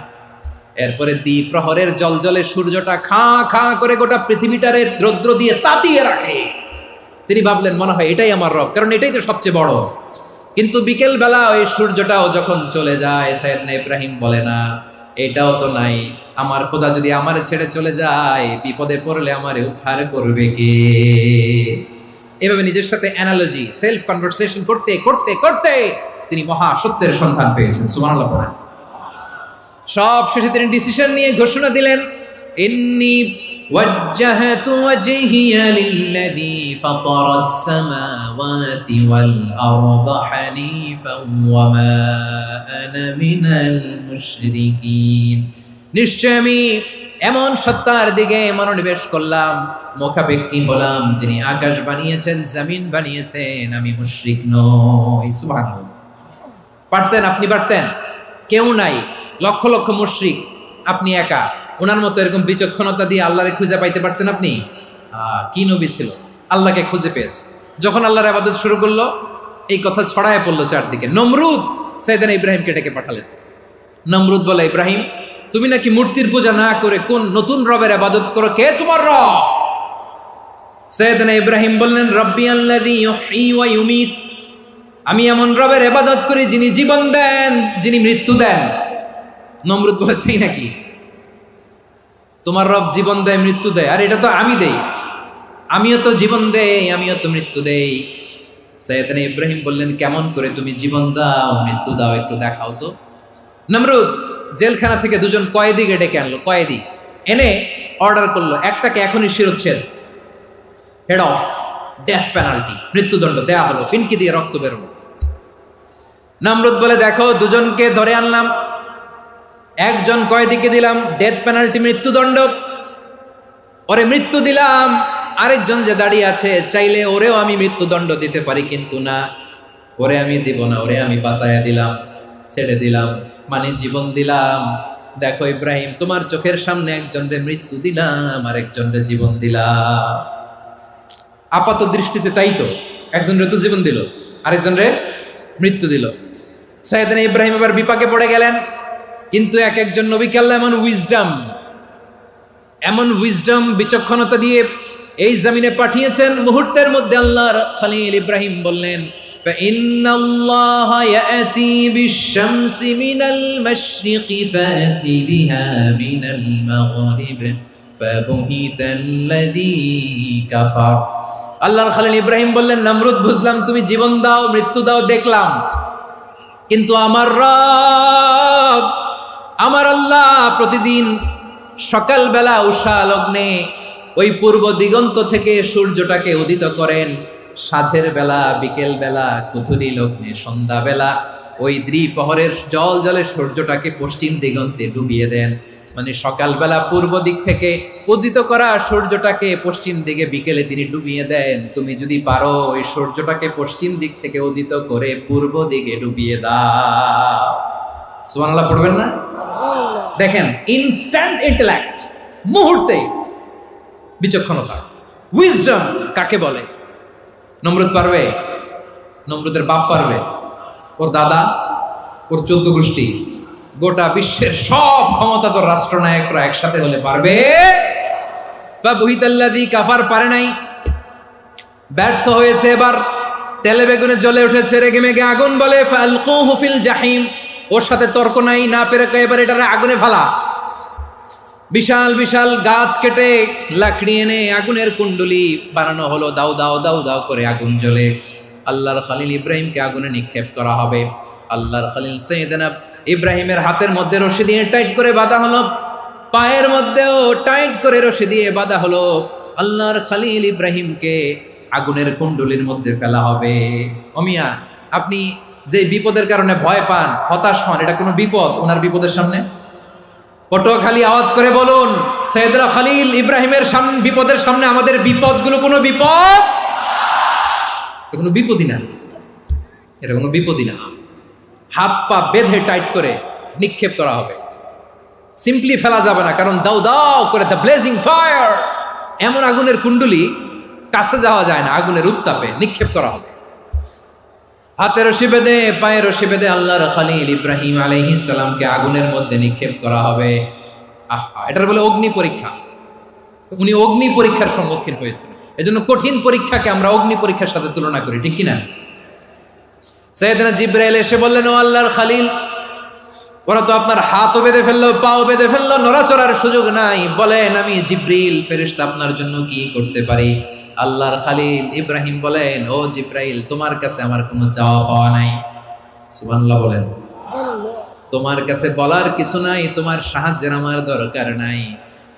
এরপরে দ্বীপ প্রহরের জলজলে সূর্যটা খাঁ খাঁ করে গোটা পৃথিবীটারে রৌদ্র দিয়ে তাতিয়ে রাখে। তিনি ভাবলেন মনে হয় এটাই আমার রব, কারণ এটাই তো সবচেয়ে বড়। কিন্তু বিকেল বেলা ওই সূর্যটাও যখন চলে যায়, সাইয়েদনা ইব্রাহিম বলে না এটাও তো নাই, আমার খোদা যদি আমারে ছেড়ে চলে যায়, বিপদে পড়লে আমারে উদ্ধার করবে কে? এভাবে নিজের সাথে অ্যানালজি, সেলফ কনভারসেশন করতে করতে করতে তিনি মহা সত্যের সন্ধান পেয়েছেন। সুবহানাল্লাহ পড়েন। সব শেষে তিনি ডিসিশন নিয়ে ঘোষণা দিলেন, ইন্নী وجهت وجهي للذي فطر السماوات والأرض حنيفا وما أنا من المشركين নিশ্চয় আমি এমন সত্তার দিকে মনোনিবেশ করলাম, মুখাপেক্ষী হলাম, যিনি আকাশ বানিয়েছেন, জমিন বানিয়েছেন, আমি মুশরিক নই। সুবহানাল্লাহ। পারতেন? আপনি পারতেন? কেউ নাই, লক্ষ লক্ষ মুশরিক, আপনি একা। ওনার মতো এরকম বিচক্ষণতা দিয়ে আল্লাহরে খুঁজে পাইতে পারতেন আপনি? কি নবী ছিল, আল্লাহকে খুঁজে পেয়েছে। যখন আল্লাহর ইবাদত শুরু করলো, এই কথা ছড়ায় পড়লো চারদিকে। নমরুদ সাইয়েদনা ইব্রাহিমকে ডেকে পাঠালেন। নমরুদ বলে, ইব্রাহিম, তুমি নাকি মূর্তির পূজা না করে কোন নতুন রবের ইবাদত করো, কে তোমার রব? সাইয়েদনা ইব্রাহিম বললেন, রব্বি আল্লাযী ইউহয়ী ওয়া ইউমীত, আমি এমন রবের ইবাদত করি যিনি জীবন দেন, যিনি মৃত্যু দেন। নমরুদ বলে, তাই নাকি? তোমার রব জীবন দেয়, মৃত্যু দেয়, আর এটা তো আমি দেই। আমিও তো জীবন দেই, আমিও তো মৃত্যু দেই। সাইয়েদনা ইব্রাহিম বললেন, কেমন করে তুমি জীবন দাও, মৃত্যু দাও, একটু দেখাও তো। নমরুদ জেলখানা থেকে দুজন কয়েদিকে ডেকে আনলো। কয়েদি এনে অর্ডার করলো, একটাকে এখনই শিরোচ্ছেদ, হেড অফ, ডেথ পেনাল্টি, মৃত্যুদণ্ড দেয়া হলো, ফিনকি দিয়ে রক্ত বেরোলো। নমরুদ বলে, দেখো, দুজনকে ধরে আনলাম, একজন কয়েদিকে দিলাম ডেথ পেনাল্টি, মৃত্যুদণ্ড, ওরে মৃত্যু দিলাম। আরেকজন যে দাঁড়িয়ে আছে, চাইলে ওরেও আমি মৃত্যুদণ্ড দিতে পারি, কিন্তু না, ওরে আমি দিব না, ওরে আমি বাঁচাইয়া দিলাম, ছেড়ে দিলাম, মানে জীবন দিলাম। দেখো ইব্রাহিম, তোমার চোখের সামনে একজনরে মৃত্যু দিলাম, আর একজনরে জীবন দিলাম। আপাত দৃষ্টিতে তাই তো, একজনরে তো জীবন দিল, আরেকজনরে মৃত্যু দিল। সাইয়েদনা ইব্রাহিম এবার বিপাকে পড়ে গেলেন। কিন্তু এক একজন নবীকে আল্লাহ এমন উইজডম, বিচক্ষণতা দিয়ে এই জমিনে পাঠিয়েছেন। মুহূর্তের মধ্যে আল্লাহর খলিল ইব্রাহিম বললেন, ফাইন্নাল্লাহা ইয়াতি বিশ-শামসি মিনাল মাশরিকি ফাতি বিহা মিনাল মাগরিব ফাবুহিতাল্লাযী কাফার। আল্লাহর খলিল ইব্রাহিম বললেন, নমরুদ, বুঝলাম তুমি জীবন দাও, মৃত্যু দাও, দেখলাম, কিন্তু আমার রব, আমার আল্লাহ প্রতিদিন সকালবেলা উষা লগ্নে ওই পূর্ব দিগন্ত থেকে সূর্যটাকে উদিত করেন, সাঁঝের বেলা, বিকেল বেলা, কুথুরি লগ্নে, সন্ধ্যা বেলা ওই দ্বিপ্রহরের জল জলে সূর্যটাকে পশ্চিম দিগন্তে ডুবিয়ে দেন। মানে সকালবেলা পূর্ব দিক থেকে উদিত করা সূর্যটাকে পশ্চিম দিকে বিকেলে তিনি ডুবিয়ে দেন। তুমি যদি পারো ওই সূর্যটাকে পশ্চিম দিক থেকে উদিত করে পূর্ব দিকে ডুবিয়ে দাও। সুবহানাল্লাহ পড়বেন না? দেখেন, ইনস্ট্যান্ট ইন্টেলেক্ট, মুহূর্তে বিচক্ষণতা, উইজডম কাকে বলে? নমরুদ পারবে? নমরুদের বাপ পারবে? ওর দাদা, ওর 14 গোষ্ঠী, গোটা বিশ্বের সব ক্ষমতাধর রাষ্ট্রনায়করা একসাথে হলে পারবে? ফাবুহিতাল্লাযী কাফার পারে নাই, ব্যর্থ হয়েছে। এবার তেলে বেগুনে জ্বলে উঠেছে, রেগে মেগে আগুন বলে, ফালকুহু ফিল জাহিম। ওর সাথে তর্ক নাই, না পেরে এবার এটারে আগুনে ফেলা। বিশাল বিশাল গাছ কেটে লাকড়ি এনে আগুনের কুণ্ডলি বানানো হলো, দাও দাও দাও দাও করে আগুন জ্বলে। আল্লাহর খলিল ইব্রাহিমকে আগুনে নিক্ষেপ করা হবে। আল্লাহর খলিল সাইয়েদনা ইব্রাহিমের হাতের মধ্যে রশি দিয়ে টাইট করে বাঁধা হলো, পায়ের মধ্যেও টাইট করে রশি দিয়ে বাঁধা হলো। আল্লাহর খলিল ইব্রাহিমকে আগুনের কুণ্ডলির মধ্যে ফেলা হবে। অমিয়া, আপনি যে বিপদের কারণে ভয় পান, হতাশ হন, এটা কোনো বিপদ ওনার বিপদের সামনে? পটুয়াখালী আওয়াজ করে বলুন, সাইয়েদনা খলিল ইব্রাহিমের সামনে, বিপদের সামনে আমাদের বিপদগুলো কোনো বিপদ? এটা কোনো বিপদই না, এটা কোনো বিপদই না। হাত পা বেঁধে টাইট করে নিক্ষেপ করা হবে, সিম্পলি ফেলা যাবে না, কারণ দাও দাও করে দ্য ব্লেজিং ফায়ার, এমন আগুনের কুণ্ডলি, কাছে যাওয়া যায় না, আগুনের উত্তাপে নিক্ষেপ করা হবে। হাতে রশি বেঁধে, পায়ে রশি বেঁধে আল্লাহর খলিল ইব্রাহিম আলাইহিস সালামকে আগুনের মধ্যে নিক্ষেপ করা হবে। আহা, এটার বলে অগ্নি পরীক্ষা। উনি অগ্নি পরীক্ষার সম্মুখীন হয়েছেন। এজন্য কঠিন পরীক্ষাকে আমরা অগ্নি পরীক্ষার সাথে তুলনা করি, ঠিক কিনা? সাইয়েদনা জিবরাইল এসে বললেন, ও আল্লাহর খলিল, ওরা তো আপনার হাতও বেঁধে ফেললো, পাও বেঁধে ফেললো, নড়াচড়ার সুযোগ নাই, বলেন আমি জিবরিল ফেরেশতা আপনার জন্য কি করতে পারি? আল্লাহর খলিল ইব্রাহিম বলেন, ও জিবরাইল, তোমার কাছে আমার কোনো চাওয়া পাওয়া নাই। সুবহানাল্লাহ বলেন। তোমার কাছে বলার কিছু নাই, তোমার সাহায্যের আমার দরকার নাই।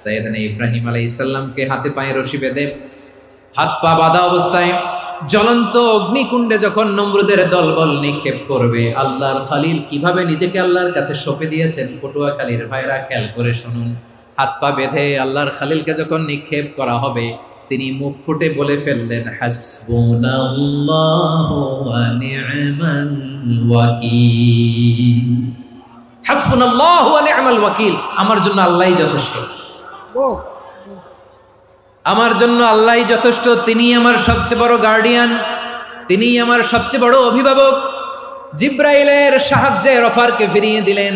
সাইয়েদনা ইব্রাহিম আলাইহিস সালামকে হাতে পায়ে রশি বেঁধে হাত পা বাঁধা অবস্থায় জ্বলন্ত অগ্নিকুণ্ডে যখন নমরুদের দলবল নিক্ষেপ করবে, আল্লাহর খলিল কিভাবে নিজেকে আল্লাহর কাছে সঁপে দিয়েছেন পটুয়াখালীর ভাইরা খেয়াল করে শুনুন। হাত পা বেঁধে আল্লাহর খলিলকে যখন নিক্ষেপ করা হবে, তিনি মুখ ফুটে বলে ফেললেন, হাসবুনাল্লাহু ওয়া নি'মাল ওয়াকিল। হাসবুনাল্লাহু ওয়া নি'মাল ওয়াকিল, আমার জন্য আল্লাহই যথেষ্ট, আমার জন্য আল্লাহই যথেষ্ট। তিনি আমার সবচেয়ে বড় গার্ডিয়ান, তিনি আমার সবচেয়ে বড় অভিভাবক। জিব্রাইলের সাহায্যে রফারকে ফিরিয়ে দিলেন,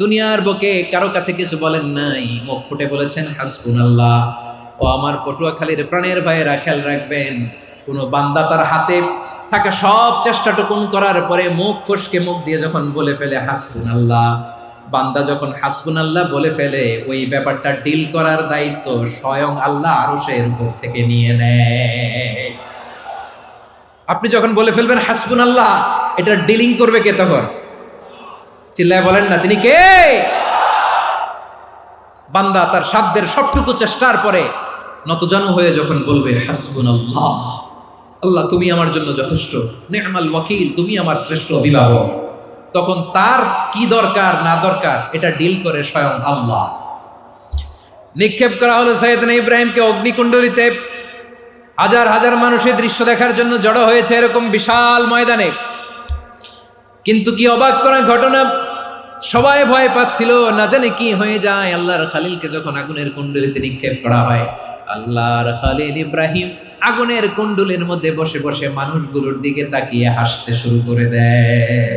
দুনিয়ার বুকে কারো কাছে কিছু বলেন নাই, মুখ ফুটে বলেছেন হাসবুনাল্লাহ। ও আমার পটুয়াখালীর প্রাণের ভাইয়েরা খেয়াল রাখবেন, কোন বান্দা তার হাতে থাকা সব চেষ্টাটুকুন করার পরে মুখ ফসকে মুখ দিয়ে যখন বলে ফেলে হাসবুনাল্লাহ, বান্দা যখন হাসবুনাল্লাহ বলে ফেলে, ওই ব্যাপারটা ডিল করার দায়িত্ব স্বয়ং আল্লাহ আরশের উপর থেকে নিয়ে নেয়। আপনি যখন বলে ফেলবেন হাসবুনাল্লাহ, এটা ডিলিং করবে কে তখন? চিল্লায় বলেন না, তিনি কে? বান্দা তার সাধ্যের সবটুকু চেষ্টার পরে নতজানু হয়ে যখন বলবে হাসবুনাল্লাহ, আল্লাহ তুমি আমার জন্য যথেষ্ট, নি'মাল ওয়াকিল, তুমি আমার শ্রেষ্ঠ অভিভাবক, তখন তার কি দরকার না দরকার এটা ডিল করে স্বয়ং আল্লাহ। নিক্ষেপ করা হলো সাইয়েদনা ইব্রাহিমকে অগ্নিকুণ্ডলিতে। হাজার হাজার মানুষের দৃশ্য দেখার জন্য জড়ো হয়েছে এরকম বিশাল ময়দানে। কিন্তু কি অবাক করা ঘটনা, সবাই ভয় পাচ্ছিল, না জানে কি হয়ে যায়। আল্লাহর খলিলকে যখন আগুনের কুণ্ডলিতে নিক্ষেপ করা হয়, আল্লাহর খলিল ইব্রাহিম আগুনের কুণ্ডলের মধ্যে বসে বসে মানুষগুলোর দিকে তাকিয়ে হাসতে শুরু করে দেয়।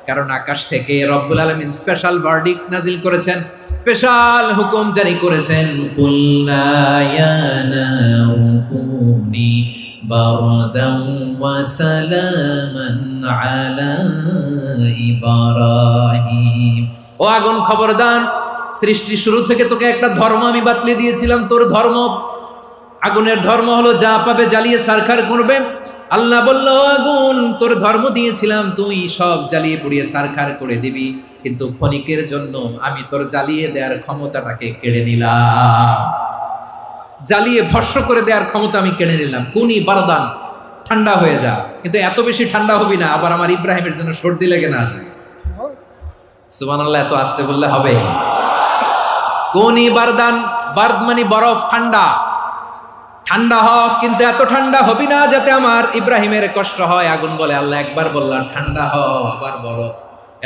কারণ আকাশ থেকে রব্বুল আলামিন স্পেশাল ভার্ডিক্ট নাজিল করেছেন, স্পেশাল হুকুম জারি করেছেন, কুলনা ইয়া নারু কুনি বারদান ওয়া সালামান আলা ইব্রাহিম। ও আগুন খবরদার, সৃষ্টি শুরু থেকে তোকে একটা ধর্ম আমি বাতলে দিয়েছিলাম, তোর ধর্ম, আগুনের ধর্ম হলো যা পাবে জ্বালিয়ে সারখার করবে। আল্লাহ বলল, আগুন তোর ধর্ম দিয়েছিলাম, তুই সব জ্বালিয়ে পুড়িয়ে সারখার করে দিবি, কিন্তু ক্ষণিকের জন্য আমি তোর জ্বালিয়ে দেওয়ার ক্ষমতাটাকে কেড়ে নিলাম, জ্বালিয়ে ভস্ম করে দেওয়ার ক্ষমতা আমি কেড়ে নিলাম। কুনি বারদান, ঠান্ডা হয়ে যা, কিন্তু এত বেশি ঠান্ডা হবি না আবার আমার ইব্রাহিমের জন্য সর্দি লেগে না যায়। সুবহানাল্লাহ, এত আসতে বললে হবে? কুনি বারদান, বারদ মানে বরফ, ঠান্ডা, ঠান্ডা হোক, কিন্তু এত ঠান্ডা হবি না যাতে আমার ইব্রাহিমের কষ্ট হয়। আগুন বলে, আল্লাহ একবার বললাম ঠান্ডা হ, আবার বলো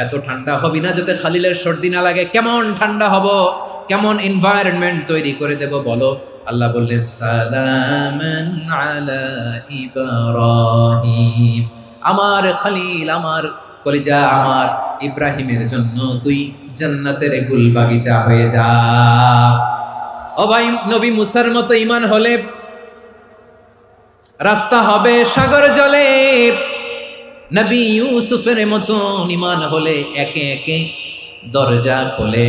এত ঠান্ডা হবি না যাতে খলিলের সর্দি না লাগে। কেমন ঠান্ডা হব, কেমন এনভায়রনমেন্ট তৈরি করে দেব বলো? আল্লাহ বললেন, সালামান আলা ইব্রাহিম, আমার খলিল, আমার কলিজা, আমার ইব্রাহিমের জন্য তুই জান্নাতের গুল বাগিচা হয়ে যা। ও ভাই, নবী মুসার মতো ঈমান হলে রাস্তা হবে সাগর জলে, নবী ইউসুফের মতন ঈমান হলে একে একে দরজা খোলে,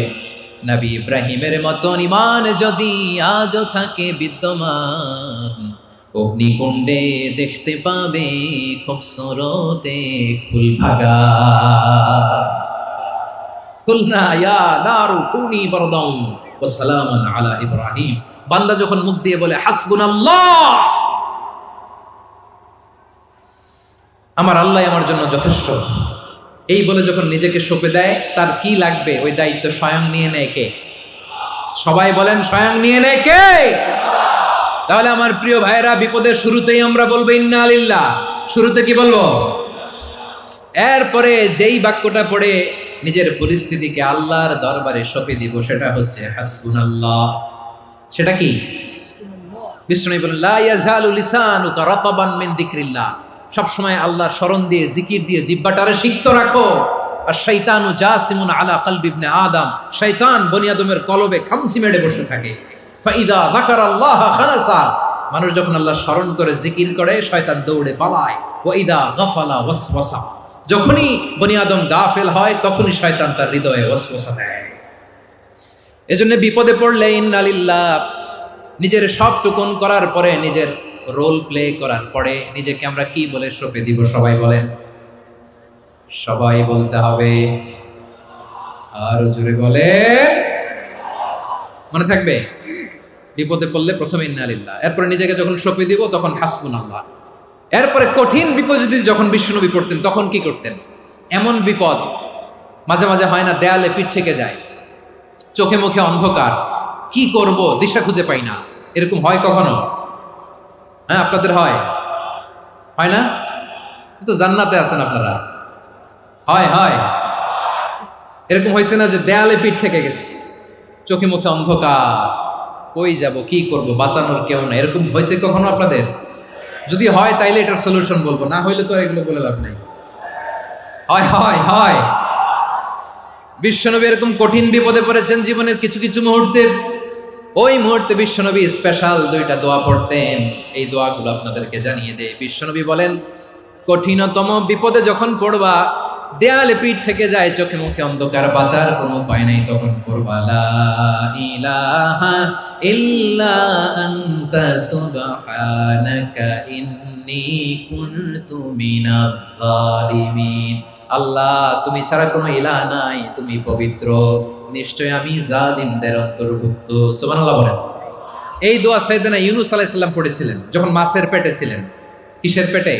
নবী ইব্রাহিমের মতন ঈমান যদি আজও থাকে বিদ্যমান, অগ্নিকুণ্ডে দেখতে পাবে খুবসুরত এক ফুল ভাগা। কুলনা ইয়া নারু কুনি বারদান ওয়া সালামান আলা ইব্রাহিম। বান্দা যখন মুখ দিয়ে বলে হাসবুনাল্লাহ, আমার আল্লাহ আমার জন্য যথেষ্ট, এই বলে যখন নিজেকে সঁপে দেয়, তার কি লাগবে ওই দায়িত্ব স্বয়ং নিয়ে নেয় কে? সবাই বলেন, স্বয়ং নিয়ে নেয় কে? তাহলে আমার প্রিয় ভাইরা, বিপদের শুরুতেই আমরা বলবো ইন্না লিল্লাহ। শুরুতে কি বলবো? এরপরে যেই বাক্যটা পড়ে নিজের পরিস্থিতিকে আল্লাহর দরবারে সঁপে দিব, সেটা হচ্ছে হাসবুনাল্লাহ। সেটা কি? বিষ্ণু বলেন, লা ইয়াজালু লিসানুকা রাতাবান মিন যিকরিল্লাহ, সব সময় আল্লাহর স্মরণ দিয়ে, জিকির দিয়ে জিহ্বাটারে সিক্ত রাখো। আর শয়তানু জাসিমুন আলা কলবি ইবনে আদম, শয়তান বনি আদমের কলবে খামচি মেরে বসে থাকে। ফাইদা যাকারাল্লাহ খানাসা, মানুষ যখন আল্লাহর স্মরণ করে, জিকির করে, শয়তান দৌড়ে পালায়। ওয়া ইদা গাফালা ওয়াসওয়াসা, যখনই বনি আদম গাফেল হয়, তখনই শয়তান তার হৃদয়ে ওয়াসওয়াসা দেয়। এজন্য বিপদে পড়লে ইন্না লিল্লাহ, নিজের সবটুকুন করার পরে, নিজের রোল প্লে করার পরে নিজেকে আমরা কি বলে সঁপে দিব? সবাই বলেন, সবাই বলতে হবে, আর জোরে বলে মনে থাকবে? বিপদে পড়লে প্রথমে ইন্না লিল্লাহ, এরপরে নিজেকে যখন সঁপে দিব তখন হাসবুনাল্লাহ। এরপরে কঠিন বিপদে যখন বিশ্বনবী পড়তেন তখন কি করতেন? এমন বিপদ মাঝে মাঝে হয় না, দেয়ালে পিঠ থেকে যায়, চোখে মুখে অন্ধকার, কি করব দিশা খুঁজে পাই না, এরকম হয় কখনো? হ্যাঁ, আপনাদের হয়? হয় না? তো জান্নাতে আছেন আপনারা। হয় হয় এরকম হয়েছে না যে দেয়ালে পিঠ থেকে গেছে, চোখে মুখে অন্ধকার, কই যাব, কি করব, বাঁচানোর কেউ না, এরকম হয়েছে কখনো আপনাদের? যদি হয় তাইলে এটার সলিউশন বলবো, না হইলে তো এগুলো বলে লাভ নাই। হয় হয় হয় বিশ্বনবী এরকম কঠিন বিপদে পড়েছেন জীবনের কিছু কিছু মুহূর্তে। ওই মুহূর্তে বিশ্বনবী স্পেশাল দুইটা দোয়া পড়তেন। এই দোয়াগুলো আপনাদেরকে জানিয়ে দেয়। বিশ্বনবী বলেন, কঠিনতম বিপদে যখন পড়বা, দেয়ালে পিঠ থেকে যায়, চোখে মুখে অন্ধকার, বাঁচার কোনো উপায় নাই, তখন পড়বা লা ইলাহা ইল্লা আনতা সুবহানাকা ইন্নী কুনতু মিনাজ জালিমিন। আল্লাহ, তুমি ছাড়া কোনো ইলাহ নাই, তুমি পবিত্র, নিশ্চয় আমি জালিমদের অন্তর্ভুক্ত। সুবহানাল্লাহ বলেন। এই দোয়া সাইয়েদনা ইউনূস আলাইহিস সালাম পড়েছিলেন যখন মাছের পেটে ছিলেন। কিসের পেটে?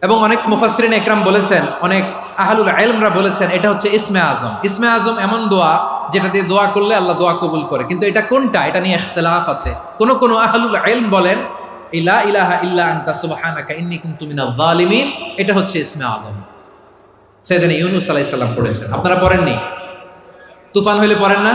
এবং অনেক মুফাসসিরিন একরাম বলেছেন, অনেক আহলুল ইলমরা বলেছেন এটা হচ্ছে ইসমে আজম। ইসমে আজম এমন দোয়া যেটা দিয়ে দোয়া করলে আল্লাহ দোয়া কবুল করে, কিন্তু এটা কোনটা এটা নিয়ে ইখতিলাফ আছে। কোন কোন আহলুল ইলম বলেন লা ইলাহা ইল্লা আনতা সুবহানাকা ইন্নী কুনতু মিনাজ জালিমিন, এটা হচ্ছে ইসমে আজম। সাইয়েদনা ইউনূস আলাইহিস সালাম পড়েছেন, আপনারা পড়েননি? তুফান হইলে পড়েন না?